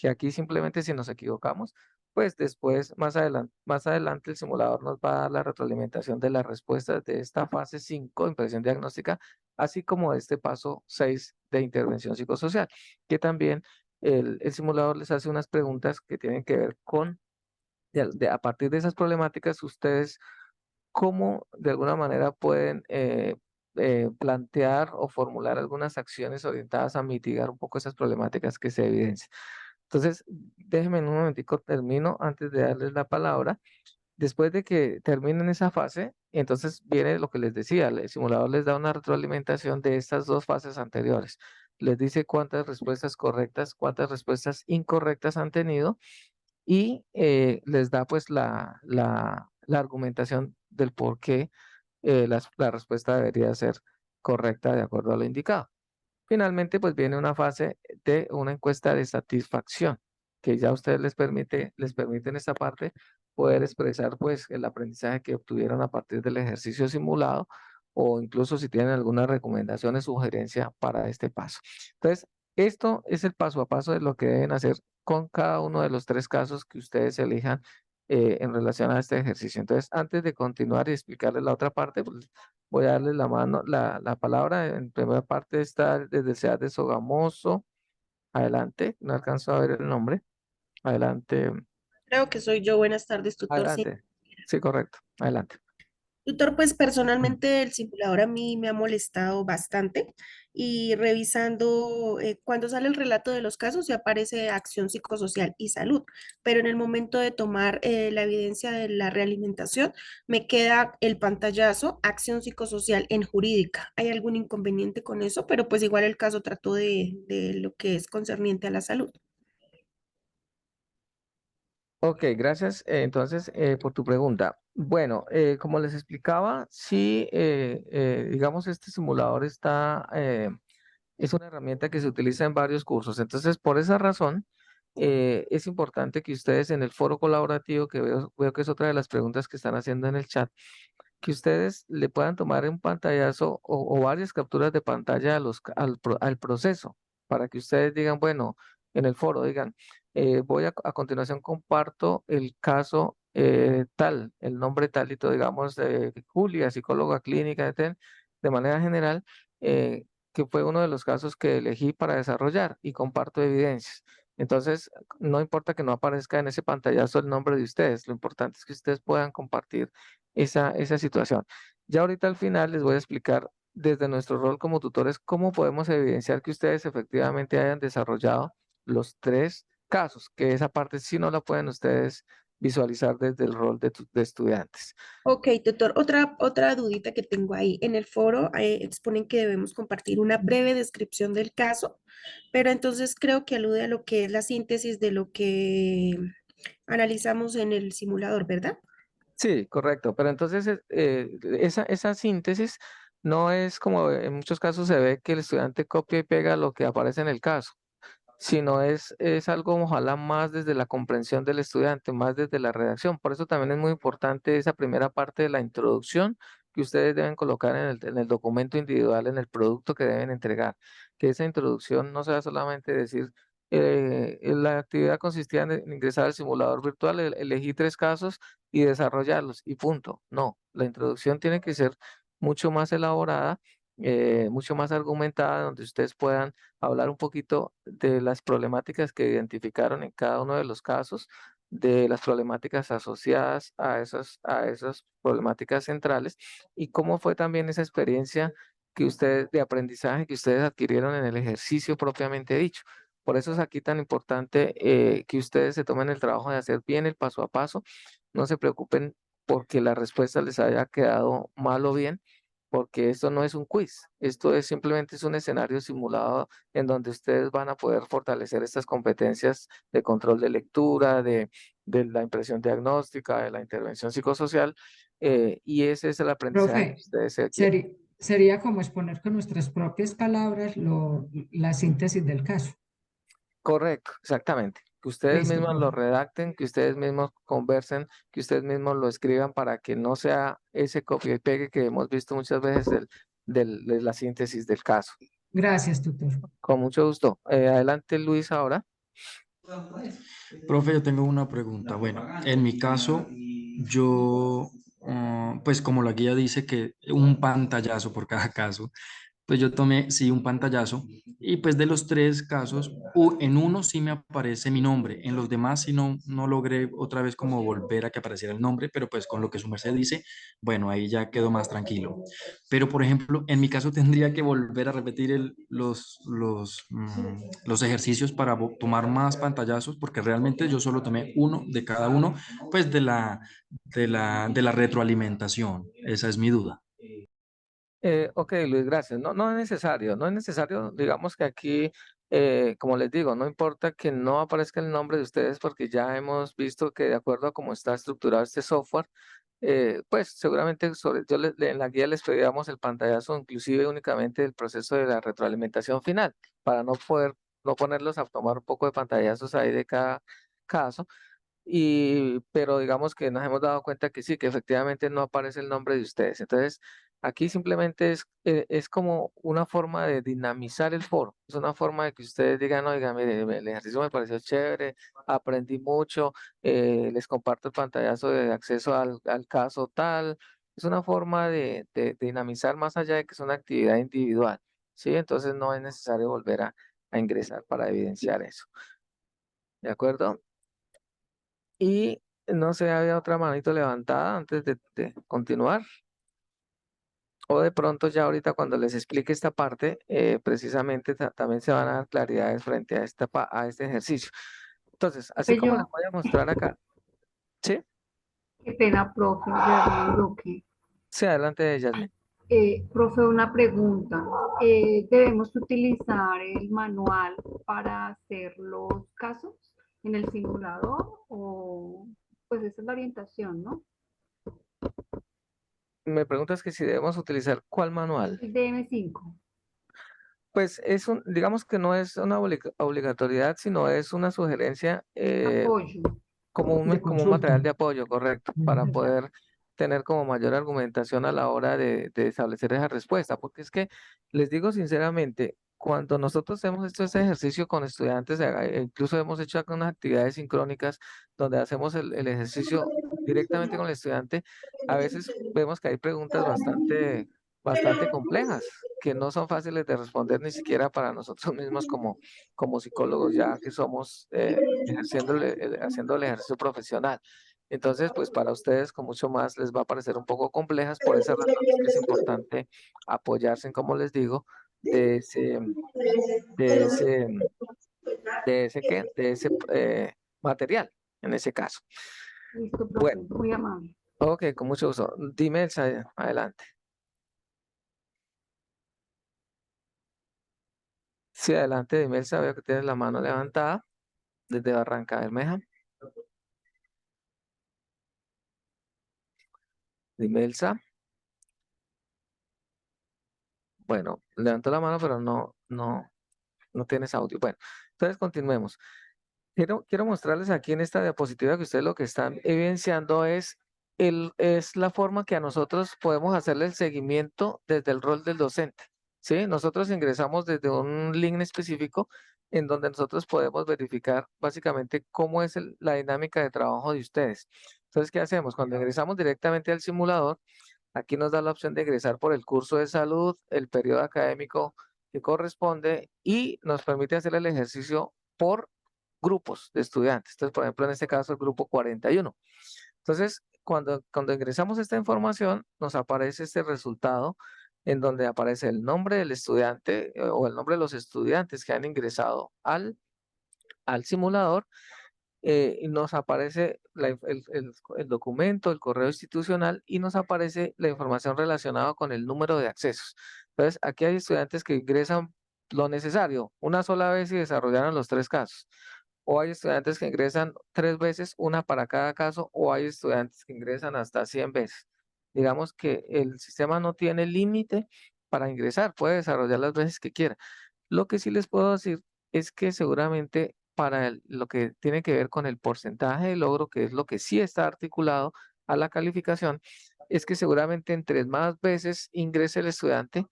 aquí simplemente si nos equivocamos, pues después, más adelante, el simulador nos va a dar la retroalimentación de las respuestas de esta fase 5, impresión diagnóstica, así como de este paso 6 de intervención psicosocial, que también el simulador les hace unas preguntas que tienen que ver con, a partir de esas problemáticas, ustedes cómo de alguna manera pueden plantear o formular algunas acciones orientadas a mitigar un poco esas problemáticas que se evidencian. Entonces, déjenme en un momentico, termino antes de darles la palabra. Después de que terminen esa fase, entonces viene lo que les decía, el simulador les da una retroalimentación de estas 2 fases anteriores. Les dice cuántas respuestas correctas, cuántas respuestas incorrectas han tenido y les da pues la argumentación del por qué la respuesta debería ser correcta de acuerdo a lo indicado. Finalmente, pues viene una fase de una encuesta de satisfacción, que ya a ustedes les permite en esta parte poder expresar pues el aprendizaje que obtuvieron a partir del ejercicio simulado, o incluso si tienen alguna recomendación o sugerencia para este paso. Entonces, esto es el paso a paso de lo que deben hacer con cada uno de los 3 casos que ustedes elijan en relación a este ejercicio. Entonces, antes de continuar y explicarles la otra parte, pues, voy a darles la palabra. En primera parte está desde el CEAD de Sogamoso. Adelante, no alcanzo a ver el nombre. Adelante, Creo que soy yo. Buenas tardes, tutor. Sí. adelante. Sí, correcto. Adelante. Tutor, pues personalmente el simulador a mí me ha molestado bastante y revisando cuando sale el relato de los casos ya aparece acción psicosocial y salud, pero en el momento de tomar la evidencia de la realimentación me queda el pantallazo acción psicosocial en jurídica. ¿Hay algún inconveniente con eso? Pero pues igual el caso trató de lo que es concerniente a la salud. Ok, gracias entonces por tu pregunta. Bueno, como les explicaba, sí, digamos, este simulador es una herramienta que se utiliza en varios cursos. Entonces, por esa razón, es importante que ustedes en el foro colaborativo, que veo que es otra de las preguntas que están haciendo en el chat, que ustedes le puedan tomar un pantallazo o varias capturas de pantalla al proceso, para que ustedes digan, bueno, en el foro digan, a continuación comparto el caso tal, el nombre tal y todo, digamos, de Julia, psicóloga clínica, de manera general, que fue uno de los casos que elegí para desarrollar y comparto evidencias. Entonces, no importa que no aparezca en ese pantallazo el nombre de ustedes, lo importante es que ustedes puedan compartir esa situación. Ya ahorita al final les voy a explicar desde nuestro rol como tutores cómo podemos evidenciar que ustedes efectivamente hayan desarrollado los 3 casos, que esa parte sí no la pueden ustedes visualizar desde el rol de estudiantes. Ok, tutor, otra dudita que tengo ahí. En el foro exponen que debemos compartir una breve descripción del caso, pero entonces creo que alude a lo que es la síntesis de lo que analizamos en el simulador, ¿verdad? Sí, correcto, pero entonces esa síntesis no es como en muchos casos se ve que el estudiante copia y pega lo que aparece en el caso, sino es algo ojalá más desde la comprensión del estudiante, más desde la redacción. Por eso también es muy importante esa primera parte de la introducción que ustedes deben colocar en el documento individual, en el producto que deben entregar. Que esa introducción no sea solamente decir, la actividad consistía en ingresar al simulador virtual, elegí 3 casos y desarrollarlos y punto. No, la introducción tiene que ser mucho más elaborada, mucho más argumentada, donde ustedes puedan hablar un poquito de las problemáticas que identificaron en cada uno de los casos, de las problemáticas asociadas a esas problemáticas centrales y cómo fue también esa experiencia de aprendizaje que ustedes adquirieron en el ejercicio propiamente dicho. Por eso es aquí tan importante que ustedes se tomen el trabajo de hacer bien el paso a paso. No se preocupen porque la respuesta les haya quedado mal o bien, porque esto no es un quiz, esto es un escenario simulado en donde ustedes van a poder fortalecer estas competencias de control de lectura, de la impresión diagnóstica, de la intervención psicosocial, y ese es el aprendizaje que Profe, ustedes se adquieren. sería como exponer con nuestras propias palabras la síntesis del caso. Correcto, exactamente. Que ustedes Listo, mismos lo profe. redacten, que ustedes mismos conversen, que ustedes mismos lo escriban para que no sea ese copia y pegue que hemos visto muchas veces de la síntesis del caso. Gracias, tutor. Con mucho gusto. Adelante, Luis, ahora. Profe, yo tengo una pregunta. Bueno, en mi caso, yo, pues como la guía dice que un pantallazo por cada caso, pues yo tomé, sí, un pantallazo y pues de los 3 casos, en uno sí me aparece mi nombre, en los demás sí no logré otra vez como volver a que apareciera el nombre, pero pues con lo que su merced dice, bueno, ahí ya quedo más tranquilo. Pero por ejemplo, en mi caso tendría que volver a repetir los ejercicios para tomar más pantallazos, porque realmente yo solo tomé uno de cada uno, pues de la retroalimentación. Esa es mi duda. Ok, Luis, gracias. No, no es necesario, no es necesario, digamos que aquí, como les digo, no importa que no aparezca el nombre de ustedes porque ya hemos visto que de acuerdo a cómo está estructurado este software, pues seguramente en la guía les pedíamos el pantallazo inclusive únicamente del proceso de la retroalimentación final para no ponerlos a tomar un poco de pantallazos ahí de cada caso. Pero digamos que nos hemos dado cuenta que sí, que efectivamente no aparece el nombre de ustedes. Entonces, Aquí simplemente es como una forma de dinamizar el foro. Es una forma de que ustedes digan, oiga, mire, el ejercicio me pareció chévere, aprendí mucho, les comparto el pantallazo de acceso al caso tal. Es una forma de dinamizar más allá de que es una actividad individual, ¿sí? Entonces no es necesario volver a ingresar para evidenciar eso. ¿De acuerdo? Y no sé, había otra manito levantada antes de continuar. O de pronto ya ahorita cuando les explique esta parte, precisamente también se van a dar claridades frente a, a este ejercicio. Entonces, así Pues como les yo, voy a mostrar acá, ¿sí? qué pena, profe, Yasmin Duque. Sí, adelante, Yasmin. Profe, una pregunta. ¿Debemos utilizar el manual para hacer los casos en el simulador? O, pues esa es la orientación, ¿no? Me preguntas que si debemos utilizar cuál manual. El DM5. Pues digamos que no es una obligatoriedad, sino es una sugerencia Apoyo. De como un consulta. material de apoyo, correcto, para poder tener como mayor argumentación a la hora de establecer esa respuesta, porque es que les digo sinceramente, cuando nosotros hemos hecho este ejercicio con estudiantes, incluso hemos hecho algunas actividades sincrónicas donde hacemos el ejercicio directamente con el estudiante, a veces vemos que hay preguntas bastante complejas, que no son fáciles de responder ni siquiera para nosotros mismos como psicólogos, ya que somos haciendo el ejercicio profesional. Entonces, pues para ustedes con mucho más les va a parecer un poco complejas, por esa razón es que es importante apoyarse, en, como les digo, de ese, de ese, de ese material, en ese caso. Listo, profe, Bueno, muy amable. ok, con mucho gusto. Dime, Elsa, adelante. Sí, adelante, dime, Elsa, veo que tienes la mano levantada desde Barranca Bermeja. Dime, Elsa. Bueno, levantó la mano, pero no tienes audio. Bueno, entonces continuemos. Quiero mostrarles aquí en esta diapositiva que ustedes lo que están evidenciando es la forma que a nosotros podemos hacerle el seguimiento desde el rol del docente. ¿Sí? Nosotros ingresamos desde un link específico en donde nosotros podemos verificar básicamente cómo es la dinámica de trabajo de ustedes. Entonces, ¿qué hacemos? Cuando ingresamos directamente al simulador, aquí nos da la opción de ingresar por el curso de salud, el periodo académico que corresponde y nos permite hacer el ejercicio por grupos de estudiantes. Entonces, por ejemplo, en este caso, el grupo 41. Entonces, cuando ingresamos esta información, nos aparece este resultado en donde aparece el nombre del estudiante o el nombre de los estudiantes que han ingresado al simulador, y nos aparece el documento, el correo institucional y nos aparece la información relacionada con el número de accesos. Entonces, aquí hay estudiantes que ingresan lo necesario una sola vez y desarrollaron los 3 casos. O hay estudiantes que ingresan 3 veces, una para cada caso, o hay estudiantes que ingresan hasta 100 veces. Digamos que el sistema no tiene límite para ingresar, puede desarrollar las veces que quiera. Lo que sí les puedo decir es que seguramente para lo que tiene que ver con el porcentaje de logro, que es lo que sí está articulado a la calificación, es que seguramente entre más veces ingrese el estudiante,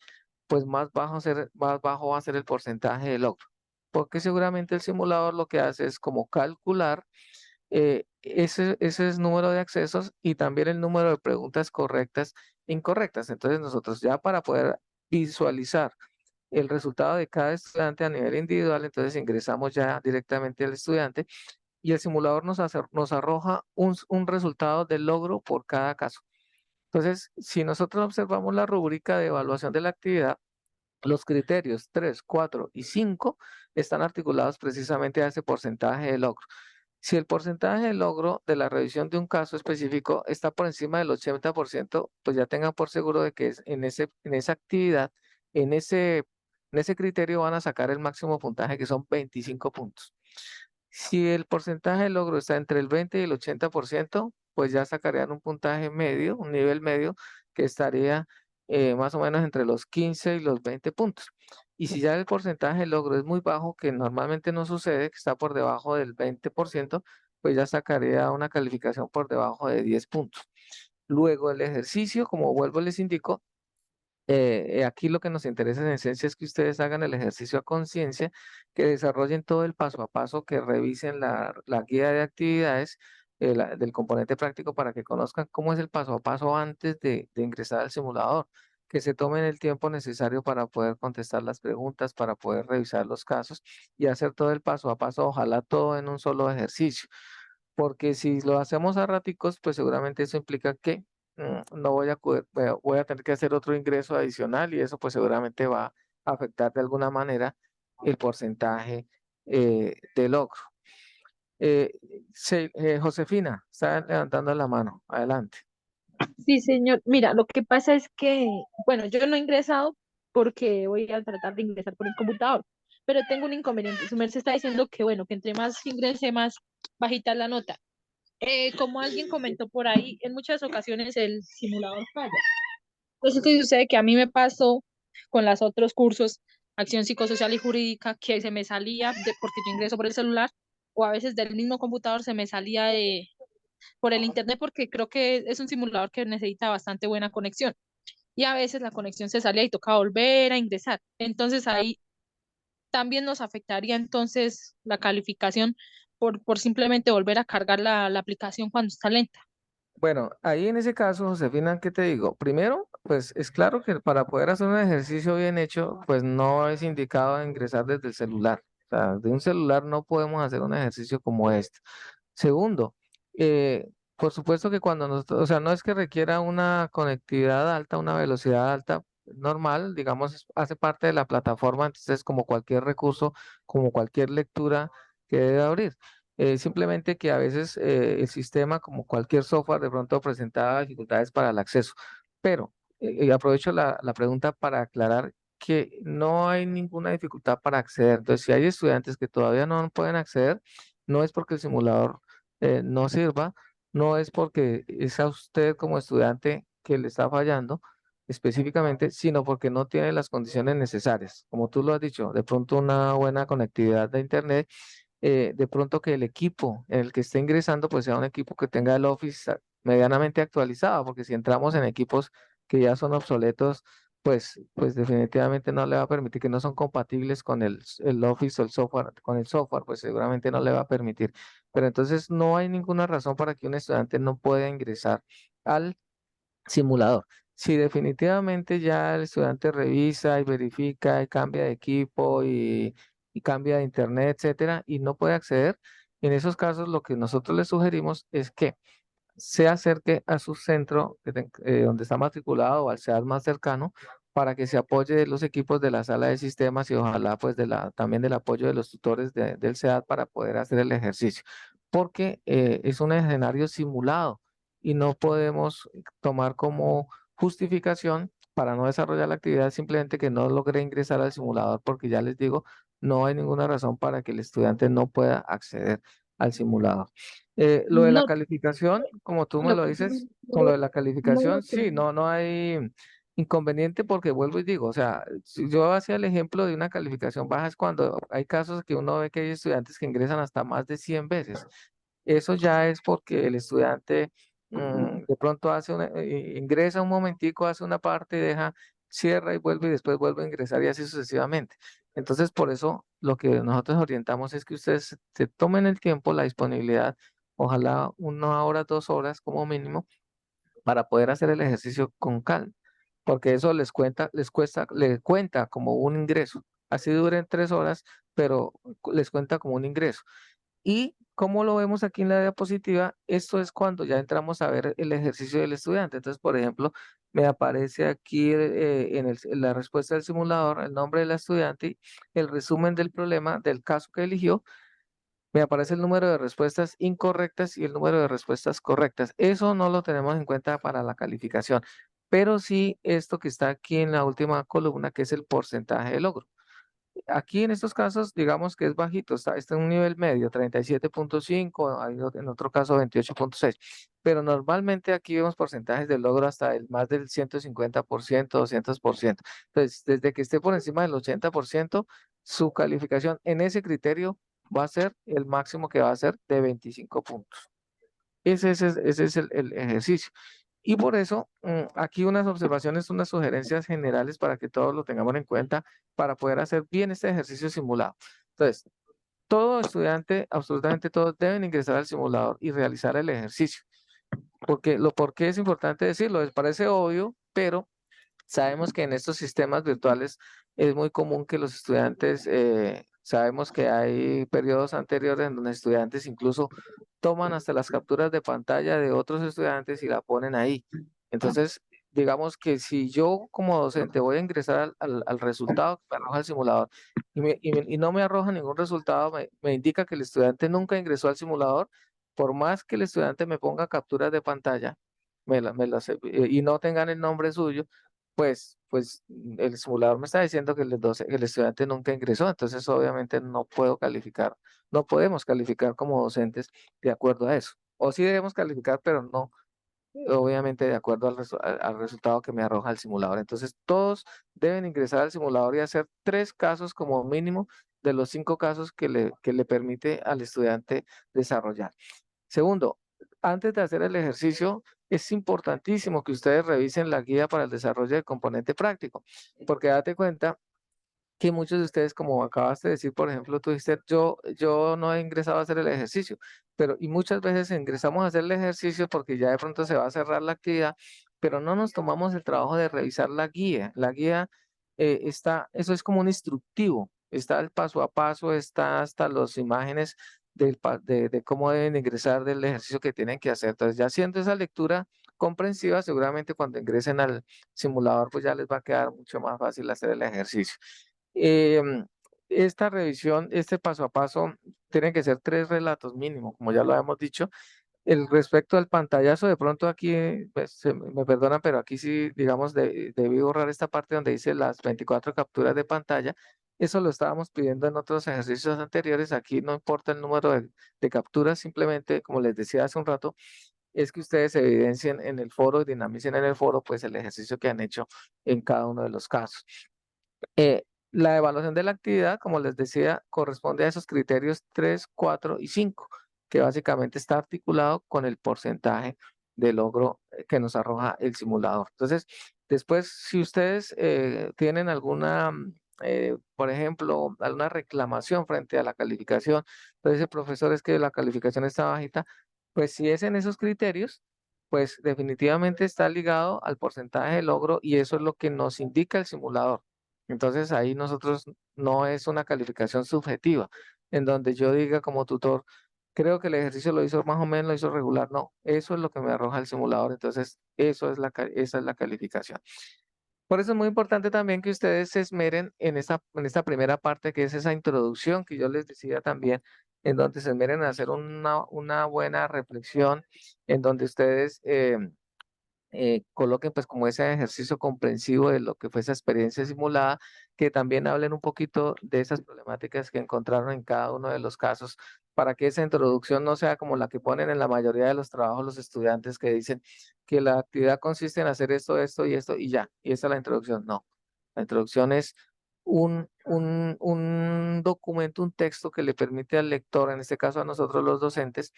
pues más bajo va a ser el porcentaje de logro. Porque seguramente el simulador lo que hace es como calcular ese es número de accesos y también el número de preguntas correctas e incorrectas. Entonces nosotros ya para poder visualizar el resultado de cada estudiante a nivel individual, entonces ingresamos ya directamente al estudiante y el simulador nos arroja un resultado de logro por cada caso. Entonces, si nosotros observamos la rúbrica de evaluación de la actividad, los criterios 3, 4 y 5 están articulados precisamente a ese porcentaje de logro. Si el porcentaje de logro de la revisión de un caso específico está por encima del 80%, pues ya tengan por seguro de que en esa actividad, en ese, en ese criterio van a sacar el máximo puntaje, que son 25 puntos. Si el porcentaje de logro está entre el 20 y el 80%, pues ya sacarían un puntaje medio, un nivel medio, que estaría más o menos entre los 15 y los 20 puntos. Y si ya el porcentaje de logro es muy bajo, que normalmente no sucede, que está por debajo del 20%, pues ya sacaría una calificación por debajo de 10 puntos. Luego el ejercicio, como vuelvo les indico, Aquí lo que nos interesa en esencia es que ustedes hagan el ejercicio a conciencia, que desarrollen todo el paso a paso, que revisen la guía de actividades del componente práctico para que conozcan cómo es el paso a paso antes de ingresar al simulador, que se tomen el tiempo necesario para poder contestar las preguntas, para poder revisar los casos y hacer todo el paso a paso, ojalá todo en un solo ejercicio, porque si lo hacemos a raticos, pues seguramente eso implica que no voy a, voy a tener que hacer otro ingreso adicional y eso pues seguramente va a afectar de alguna manera el porcentaje de logro. Eh, Josefina, está levantando la mano. Adelante. Sí, señor. Mira, lo que pasa es que, bueno, yo no he ingresado porque voy a tratar de ingresar por el computador, pero tengo un inconveniente. Su merced está diciendo que, bueno, que entre más ingrese, más bajita la nota. Como alguien comentó por ahí, en muchas ocasiones el simulador falla. Entonces, ¿qué sucede? Que a mí me pasó con los otros cursos, acción psicosocial y jurídica, que se me salía porque yo ingreso por el celular, o a veces del mismo computador se me salía por el internet, porque creo que es un simulador que necesita bastante buena conexión. Y a veces la conexión se salía y toca volver a ingresar. Entonces ahí también nos afectaría entonces la calificación por simplemente volver a cargar la aplicación cuando está lenta. Bueno, ahí en ese caso, Josefina, ¿qué te digo? Primero, pues es claro que para poder hacer un ejercicio bien hecho, pues no es indicado ingresar desde el celular. O sea, de un celular no podemos hacer un ejercicio como este. Segundo, por supuesto que cuando nosotros, o sea, no es que requiera una conectividad alta, una velocidad alta, normal, digamos, hace parte de la plataforma, entonces como cualquier recurso, como cualquier lectura que debe abrir. Simplemente que a veces el sistema, como cualquier software, de pronto presentaba dificultades para el acceso. Pero aprovecho la pregunta para aclarar que no hay ninguna dificultad para acceder. Entonces, si hay estudiantes que todavía no pueden acceder, no es porque el simulador no sirva, no es porque es a usted como estudiante que le está fallando específicamente, sino porque no tiene las condiciones necesarias. Como tú lo has dicho, de pronto una buena conectividad de internet, de pronto que el equipo en el que esté ingresando pues sea un equipo que tenga el Office medianamente actualizado, porque si entramos en equipos que ya son obsoletos, pues definitivamente no le va a permitir, que no son compatibles con el Office o el software, con el software, pues seguramente no le va a permitir. Pero entonces no hay ninguna razón para que un estudiante no pueda ingresar al simulador. Si definitivamente ya el estudiante revisa y verifica y cambia de equipo y cambia de internet, etcétera, y no puede acceder, en esos casos lo que nosotros le sugerimos es que se acerque a su centro donde está matriculado o al SEAD más cercano para que se apoye de los equipos de la sala de sistemas y ojalá pues también del apoyo de los tutores del SEAD para poder hacer el ejercicio, porque es un escenario simulado y no podemos tomar como justificación para no desarrollar la actividad simplemente que no logré ingresar al simulador, porque ya les digo, no hay ninguna razón para que el estudiante no pueda acceder al simulador. Lo de la No, calificación, como tú me lo lo que dices, con lo de la no calificación, lo sí, creo. no hay inconveniente porque vuelvo y digo, o sea, si yo hacía el ejemplo de una calificación baja es cuando hay casos que uno ve que hay estudiantes que ingresan hasta más de 100 veces. Eso ya es porque el estudiante de pronto ingresa un momentico, hace una parte y deja, cierra y vuelve y después vuelve a ingresar y así sucesivamente. Entonces, por eso lo que nosotros orientamos es que ustedes se tomen el tiempo, la disponibilidad, ojalá 1 hora, 2 horas como mínimo, para poder hacer el ejercicio con calma, porque eso les cuenta como un ingreso. Así duren 3 horas, pero les cuenta como un ingreso. Y como lo vemos aquí en la diapositiva, esto es cuando ya entramos a ver el ejercicio del estudiante. Entonces, por ejemplo, me aparece aquí en la respuesta del simulador el nombre del estudiante, el resumen del problema, del caso que eligió, me aparece el número de respuestas incorrectas y el número de respuestas correctas. Eso no lo tenemos en cuenta para la calificación, pero sí esto que está aquí en la última columna, que es el porcentaje de logro. Aquí en estos casos, digamos que es bajito, está en un nivel medio, 37.5, en otro caso 28.6, pero normalmente aquí vemos porcentajes de logro hasta más del 150%, 200%. Entonces, desde que esté por encima del 80%, su calificación en ese criterio va a ser el máximo que va a ser de 25 puntos. Ese es el ejercicio. Y por eso, aquí unas observaciones, unas sugerencias generales para que todos lo tengamos en cuenta para poder hacer bien este ejercicio simulado. Entonces, todo estudiante, absolutamente todos deben ingresar al simulador y realizar el ejercicio. ¿Por qué es importante decirlo? Les parece obvio, pero sabemos que en estos sistemas virtuales es muy común que los estudiantes, sabemos que hay periodos anteriores en donde estudiantes incluso toman hasta las capturas de pantalla de otros estudiantes y la ponen ahí. Entonces, digamos que si yo como docente voy a ingresar al resultado que me arroja el simulador y no me arroja ningún resultado, me indica que el estudiante nunca ingresó al simulador, por más que el estudiante me ponga capturas de pantalla y no tengan el nombre suyo, pues el simulador me está diciendo que el estudiante nunca ingresó, entonces obviamente no puedo calificar, no podemos calificar como docentes de acuerdo a eso. O sí debemos calificar, pero no, obviamente de acuerdo al resultado que me arroja el simulador. Entonces todos deben ingresar al simulador y hacer 3 casos como mínimo de los 5 casos que le permite al estudiante desarrollar. Segundo, antes de hacer el ejercicio, es importantísimo que ustedes revisen la guía para el desarrollo del componente práctico, porque date cuenta que muchos de ustedes, como acabaste de decir, por ejemplo, tú dijiste, yo no he ingresado a hacer el ejercicio, pero y muchas veces ingresamos a hacer el ejercicio porque ya de pronto se va a cerrar la actividad, pero no nos tomamos el trabajo de revisar la guía. La guía eso es como un instructivo, está el paso a paso, está hasta las imágenes de cómo deben ingresar del ejercicio que tienen que hacer. Entonces, ya haciendo esa lectura comprensiva, seguramente cuando ingresen al simulador, pues ya les va a quedar mucho más fácil hacer el ejercicio. Esta revisión, este paso a paso, tienen que ser 3 relatos mínimo, como ya lo habíamos dicho. El respecto al pantallazo, de pronto aquí, pues, me perdonan, pero aquí sí, digamos, debí borrar esta parte donde dice las 24 capturas de pantalla. Eso lo estábamos pidiendo en otros ejercicios anteriores. Aquí no importa el número de capturas, simplemente, como les decía hace un rato, es que ustedes evidencien en el foro y dinamicen en el foro, pues, el ejercicio que han hecho en cada uno de los casos. La evaluación de la actividad, como les decía, corresponde a esos criterios 3, 4 y 5, que básicamente está articulado con el porcentaje de logro que nos arroja el simulador. Entonces, después, si ustedes tienen alguna, por ejemplo, alguna reclamación frente a la calificación, entonces el profesor es que la calificación está bajita, pues si es en esos criterios, pues definitivamente está ligado al porcentaje de logro y eso es lo que nos indica el simulador. Entonces ahí nosotros no es una calificación subjetiva, en donde yo diga como tutor, creo que el ejercicio lo hizo más o menos, lo hizo regular. No, eso es lo que me arroja el simulador. Entonces, esa es la calificación. Por eso es muy importante también que ustedes se esmeren en esta primera parte, que es esa introducción que yo les decía también, en donde se esmeren en hacer una buena reflexión, en donde ustedes coloquen pues como ese ejercicio comprensivo de lo que fue esa experiencia simulada, que también hablen un poquito de esas problemáticas que encontraron en cada uno de los casos, para que esa introducción no sea como la que ponen en la mayoría de los trabajos los estudiantes que dicen que la actividad consiste en hacer esto, esto y esto y ya, y esa es la introducción. No, la introducción es un documento, un texto que le permite al lector, en este caso a nosotros los docentes,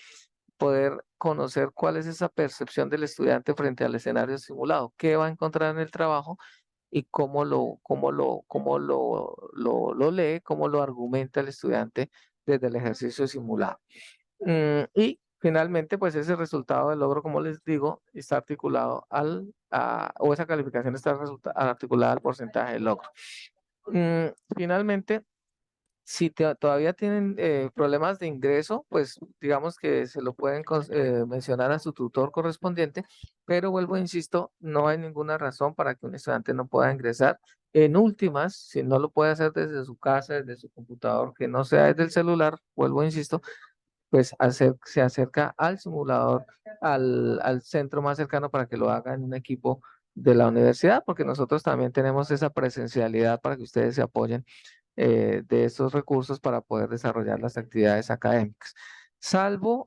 poder conocer cuál es esa percepción del estudiante frente al escenario simulado, qué va a encontrar en el trabajo y cómo lo lee, cómo lo argumenta el estudiante desde el ejercicio simulado. Y finalmente, pues ese resultado del logro, como les digo, está articulado o esa calificación está articulada al porcentaje de logro. Finalmente, si todavía tienen problemas de ingreso, pues digamos que se lo pueden mencionar a su tutor correspondiente, pero vuelvo, insisto, no hay ninguna razón para que un estudiante no pueda ingresar. En últimas, si no lo puede hacer desde su casa, desde su computador, que no sea desde el celular, vuelvo, insisto, pues se acerca al simulador, al centro más cercano para que lo haga en un equipo de la universidad, porque nosotros también tenemos esa presencialidad para que ustedes se apoyen de estos recursos para poder desarrollar las actividades académicas.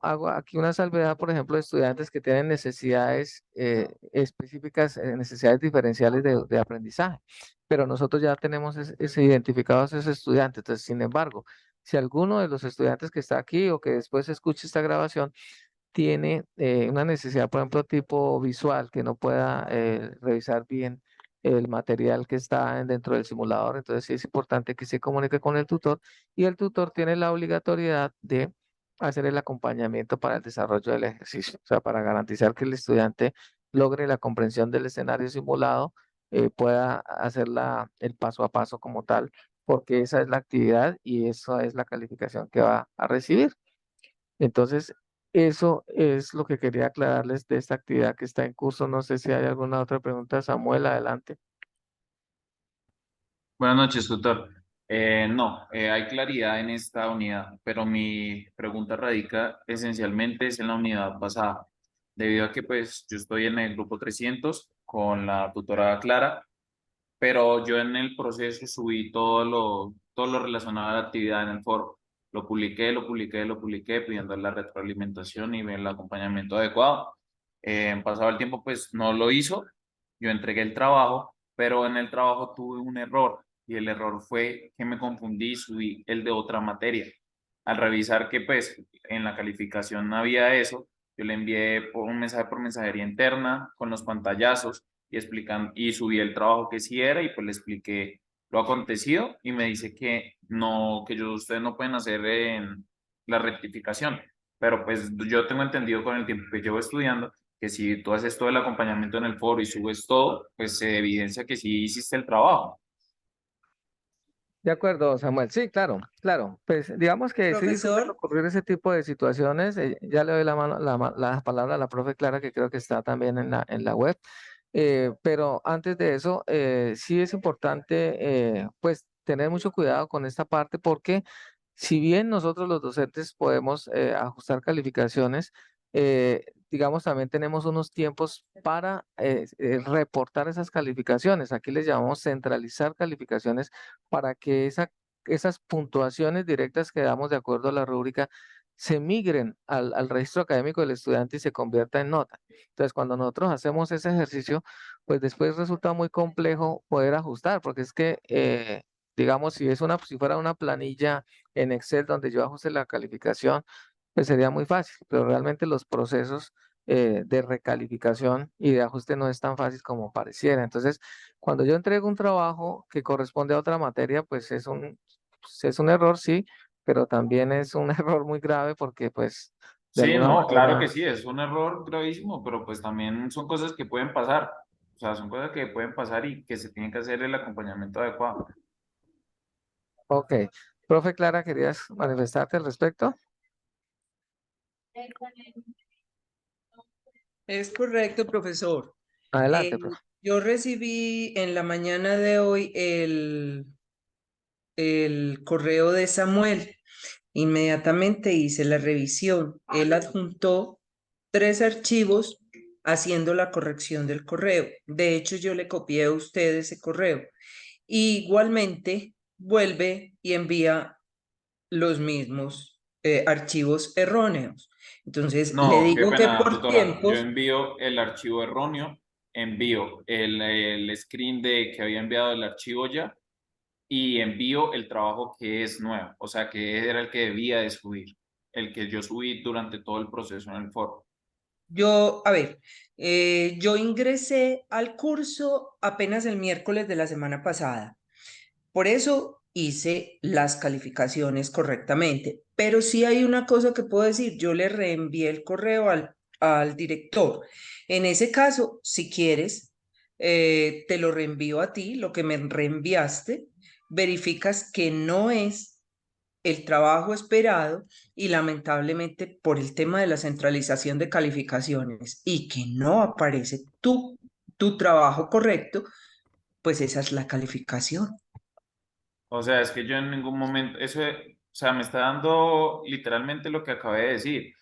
Hago aquí una salvedad, por ejemplo, de estudiantes que tienen necesidades específicas, necesidades diferenciales de aprendizaje, pero nosotros ya tenemos identificados esos estudiantes. Entonces, sin embargo, si alguno de los estudiantes que está aquí o que después escuche esta grabación tiene una necesidad, por ejemplo, tipo visual, que no pueda revisar bien el material que está dentro del simulador. Entonces sí es importante que se comunique con el tutor y el tutor tiene la obligatoriedad de hacer el acompañamiento para el desarrollo del ejercicio, o sea, para garantizar que el estudiante logre la comprensión del escenario simulado, pueda hacer el paso a paso como tal, porque esa es la actividad y esa es la calificación que va a recibir. Entonces, eso es lo que quería aclararles de esta actividad que está en curso. No sé si hay alguna otra pregunta. Samuel, adelante. Buenas noches, tutor. No, hay claridad en esta unidad, pero mi pregunta radica esencialmente es en la unidad pasada, debido a que pues yo estoy en el grupo 300 con la tutora Clara, pero yo en el proceso subí todo lo relacionado a la actividad en el foro. Lo publiqué pidiendo la retroalimentación y el acompañamiento adecuado. Pasado el tiempo, pues no lo hizo. Yo entregué el trabajo, pero en el trabajo tuve un error y el error fue que me confundí y subí el de otra materia. Al revisar que pues en la calificación no había eso, yo le envié por un mensaje por mensajería interna con los pantallazos y explican y subí el trabajo que sí era y pues le expliqué lo acontecido y me dice que no, ustedes no pueden hacer la rectificación, pero pues yo tengo entendido con el tiempo que llevo estudiando que si tú haces todo el acompañamiento en el foro y subes todo, pues se evidencia que sí hiciste el trabajo. De acuerdo, Samuel. Sí, claro, claro. Pues digamos que sí suelen Profesor, ocurrir ese tipo de situaciones. Ya le doy la palabra a la profe Clara, que creo que está también en la web. Pero antes de eso, sí es importante pues tener mucho cuidado con esta parte porque si bien nosotros los docentes podemos ajustar calificaciones, digamos también tenemos unos tiempos para reportar esas calificaciones. Aquí les llamamos centralizar calificaciones para que esas puntuaciones directas que damos de acuerdo a la rúbrica se migren al registro académico del estudiante y se convierta en nota. Entonces, cuando nosotros hacemos ese ejercicio, pues después resulta muy complejo poder ajustar, porque es que, digamos, si fuera una planilla en Excel donde yo ajuste la calificación, pues sería muy fácil, pero realmente los procesos de recalificación y de ajuste no es tan fácil como pareciera. Entonces, cuando yo entrego un trabajo que corresponde a otra materia, pues es un error, sí, pero también es un error muy grave porque, pues, de Sí, alguna no, claro que manera. sí, es un error gravísimo, pero pues también son cosas que pueden pasar. O sea, son cosas que pueden pasar y que se tiene que hacer el acompañamiento adecuado. Ok. Profe Clara, ¿querías manifestarte al respecto? es correcto, profesor. Adelante, profe. Yo recibí en la mañana de hoy el correo de Samuel. Inmediatamente hice la revisión. Él adjuntó 3 archivos haciendo la corrección del correo. De hecho, yo le copié a usted ese correo. Y igualmente vuelve y envía los mismos archivos erróneos. Entonces, le No, qué digo que pena, por tutora. Yo tiempos, envío el archivo erróneo, envío el screen de que había enviado el archivo ya y envío el trabajo que es nuevo, o sea, que era el que debía de subir, el que yo subí durante todo el proceso en el foro. yo ingresé al curso apenas el miércoles de la semana pasada. Por eso hice las calificaciones correctamente. Pero sí hay una cosa que puedo decir, yo le reenvié el correo al director. En ese caso, si quieres, te lo reenvío a ti, lo que me reenviaste, verificas que no es el trabajo esperado y lamentablemente por el tema de la centralización de calificaciones y que no aparece tu trabajo correcto, pues esa es la calificación. O sea, es que yo en ningún momento, eso, o sea, me está dando literalmente lo que acabé de decir.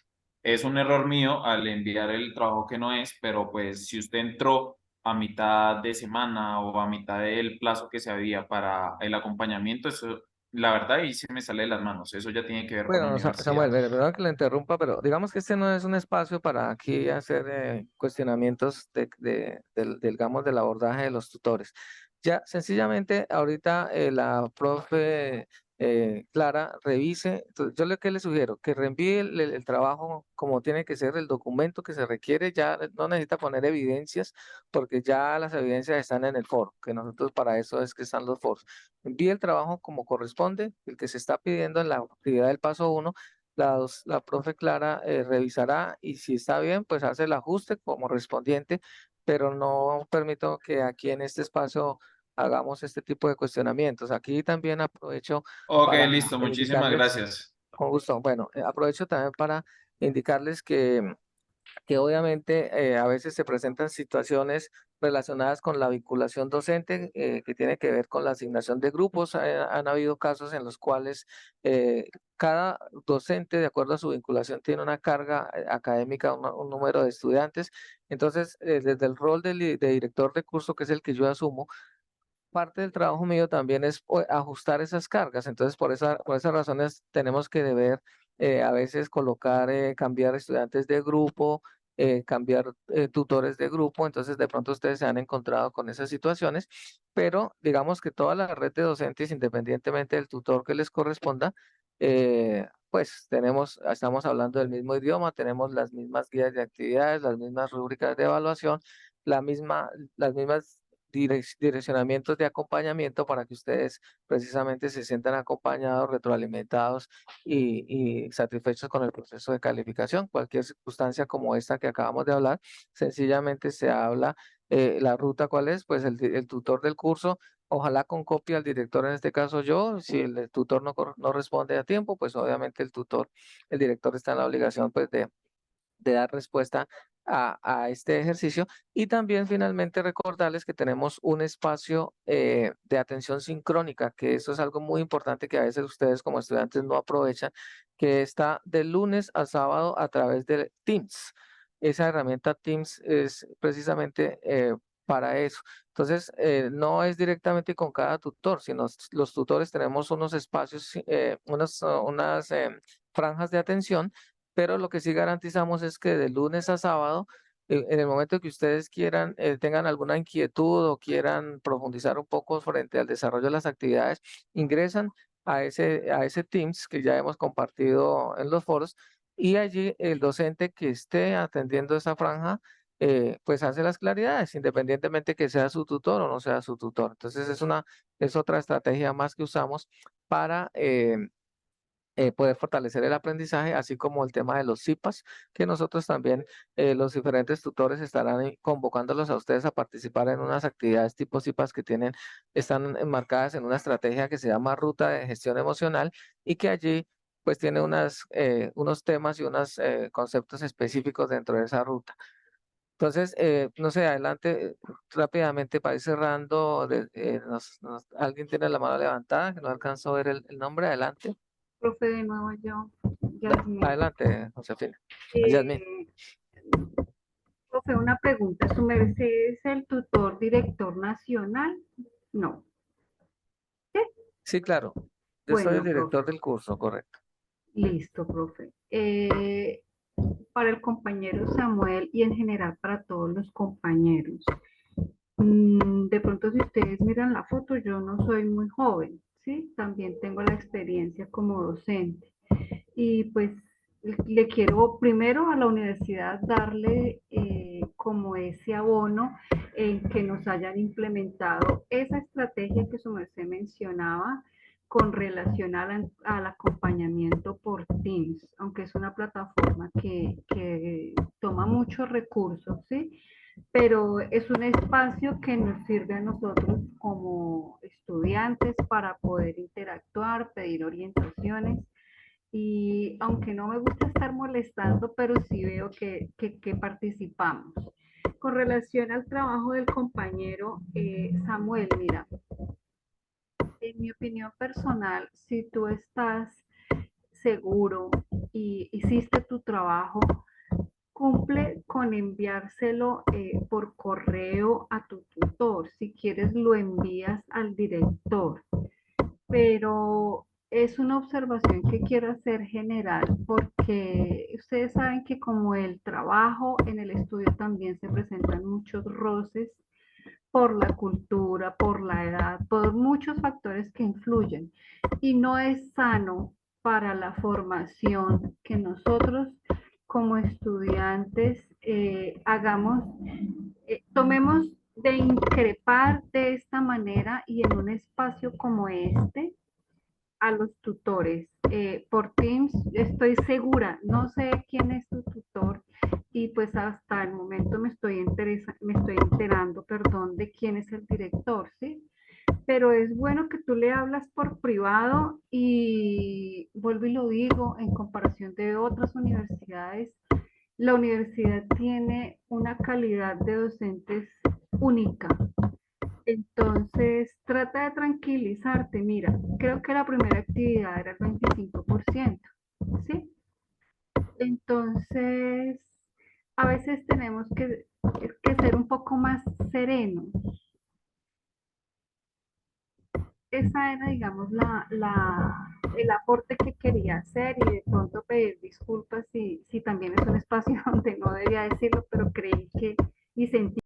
Es un error mío al enviar el trabajo que no es, pero pues si usted entró a mitad de semana o a mitad del plazo que se había para el acompañamiento, eso, la verdad, ahí se me sale de las manos. Eso ya tiene que ver con la Bueno, universidad. Samuel, perdón que lo interrumpa, pero digamos que este no es un espacio para aquí hacer cuestionamientos digamos, del abordaje de los tutores. Ya, sencillamente, ahorita la profe Clara, revise. Entonces, yo lo que le sugiero, que reenvíe el trabajo como tiene que ser, el documento que se requiere, ya no necesita poner evidencias, porque ya las evidencias están en el foro, que nosotros para eso es que están los foros. Envíe el trabajo como corresponde, el que se está pidiendo en la actividad del paso 1. La profe Clara revisará y si está bien, pues hace el ajuste como correspondiente, pero no permito que aquí en este espacio hagamos este tipo de cuestionamientos. Aquí también aprovecho Ok, para listo, muchísimas indicarles, gracias. con gusto, bueno, aprovecho también para indicarles que obviamente a veces se presentan situaciones relacionadas con la vinculación docente que tiene que ver con la asignación de grupos. Han habido casos en los cuales cada docente, de acuerdo a su vinculación, tiene una carga académica, un número de estudiantes. Entonces, desde el rol de director de curso, que es el que yo asumo, parte del trabajo mío también es ajustar esas cargas. Entonces, por esas razones tenemos que deber a veces colocar, cambiar estudiantes de grupo, cambiar tutores de grupo. Entonces, de pronto ustedes se han encontrado con esas situaciones, pero digamos que toda la red de docentes, independientemente del tutor que les corresponda, pues estamos hablando del mismo idioma, tenemos las mismas guías de actividades, las mismas rúbricas de evaluación, las mismas direccionamientos de acompañamiento para que ustedes precisamente se sientan acompañados, retroalimentados y satisfechos con el proceso de calificación. Cualquier circunstancia como esta que acabamos de hablar, sencillamente se habla la ruta cuál es, pues el tutor del curso, ojalá con copia al director, en este caso yo, si el tutor no responde a tiempo, pues obviamente el director está en la obligación pues de dar respuesta a este ejercicio. Y también finalmente recordarles que tenemos un espacio de atención sincrónica, que eso es algo muy importante que a veces ustedes como estudiantes no aprovechan, que está de lunes a sábado a través de Teams. Esa herramienta Teams es precisamente para eso. Entonces, no es directamente con cada tutor, sino los tutores tenemos unos espacios, unas franjas de atención, pero lo que sí garantizamos es que de lunes a sábado, en el momento que ustedes quieran, tengan alguna inquietud o quieran profundizar un poco frente al desarrollo de las actividades, ingresan a ese Teams que ya hemos compartido en los foros y allí el docente que esté atendiendo esa franja, pues hace las claridades, independientemente que sea su tutor o no sea su tutor. Entonces es otra estrategia más que usamos para poder fortalecer el aprendizaje, así como el tema de los CIPAS, que nosotros también, los diferentes tutores estarán convocándolos a ustedes a participar en unas actividades tipo CIPAS que están enmarcadas en una estrategia que se llama Ruta de Gestión Emocional y que allí pues tiene unos temas y unos conceptos específicos dentro de esa ruta. Entonces, no sé, adelante, rápidamente para ir cerrando, ¿alguien tiene la mano levantada? Que no alcanzó a ver el nombre, adelante. Profe, de nuevo yo, Yasmín. Adelante, Josefina. Yasmín. Profe, una pregunta. ¿Su merced es el tutor director nacional? No. Sí, claro. Yo soy Bueno, el director profe. del curso, correcto. Listo, profe. Para el compañero Samuel y en general para todos los compañeros. De pronto si ustedes miran la foto, yo no soy muy joven, ¿sí? También tengo la experiencia como docente. Y pues le quiero primero a la universidad darle como ese abono en que nos hayan implementado esa estrategia que su merced mencionaba con relación al acompañamiento por Teams, aunque es una plataforma que toma muchos recursos, ¿sí? Pero es un espacio que nos sirve a nosotros como estudiantes para poder interactuar, pedir orientaciones y aunque no me gusta estar molestando, pero sí veo que participamos. Con relación al trabajo del compañero Samuel, mira, en mi opinión personal, si tú estás seguro y hiciste tu trabajo, cumple con enviárselo por correo a tu tutor. Si quieres, lo envías al director. Pero es una observación que quiero hacer general porque ustedes saben que como el trabajo en el estudio también se presentan muchos roces por la cultura, por la edad, por muchos factores que influyen. y no es sano para la formación que nosotros como estudiantes tomemos de increpar de esta manera y en un espacio como este a los tutores. Por Teams estoy segura, no sé quién es tu tutor y pues hasta el momento me estoy enterando, perdón, de quién es el director, ¿sí? Pero es bueno que tú le hablas por privado y vuelvo y lo digo, en comparación de otras universidades, la universidad tiene una calidad de docentes única. Entonces, trata de tranquilizarte. Mira, creo que la primera actividad era el 25%, ¿sí? Entonces, a veces tenemos que ser un poco más serenos. Esa era, digamos, el aporte que quería hacer y de pronto pedir disculpas si también es un espacio donde no debía decirlo, pero creí que y sentí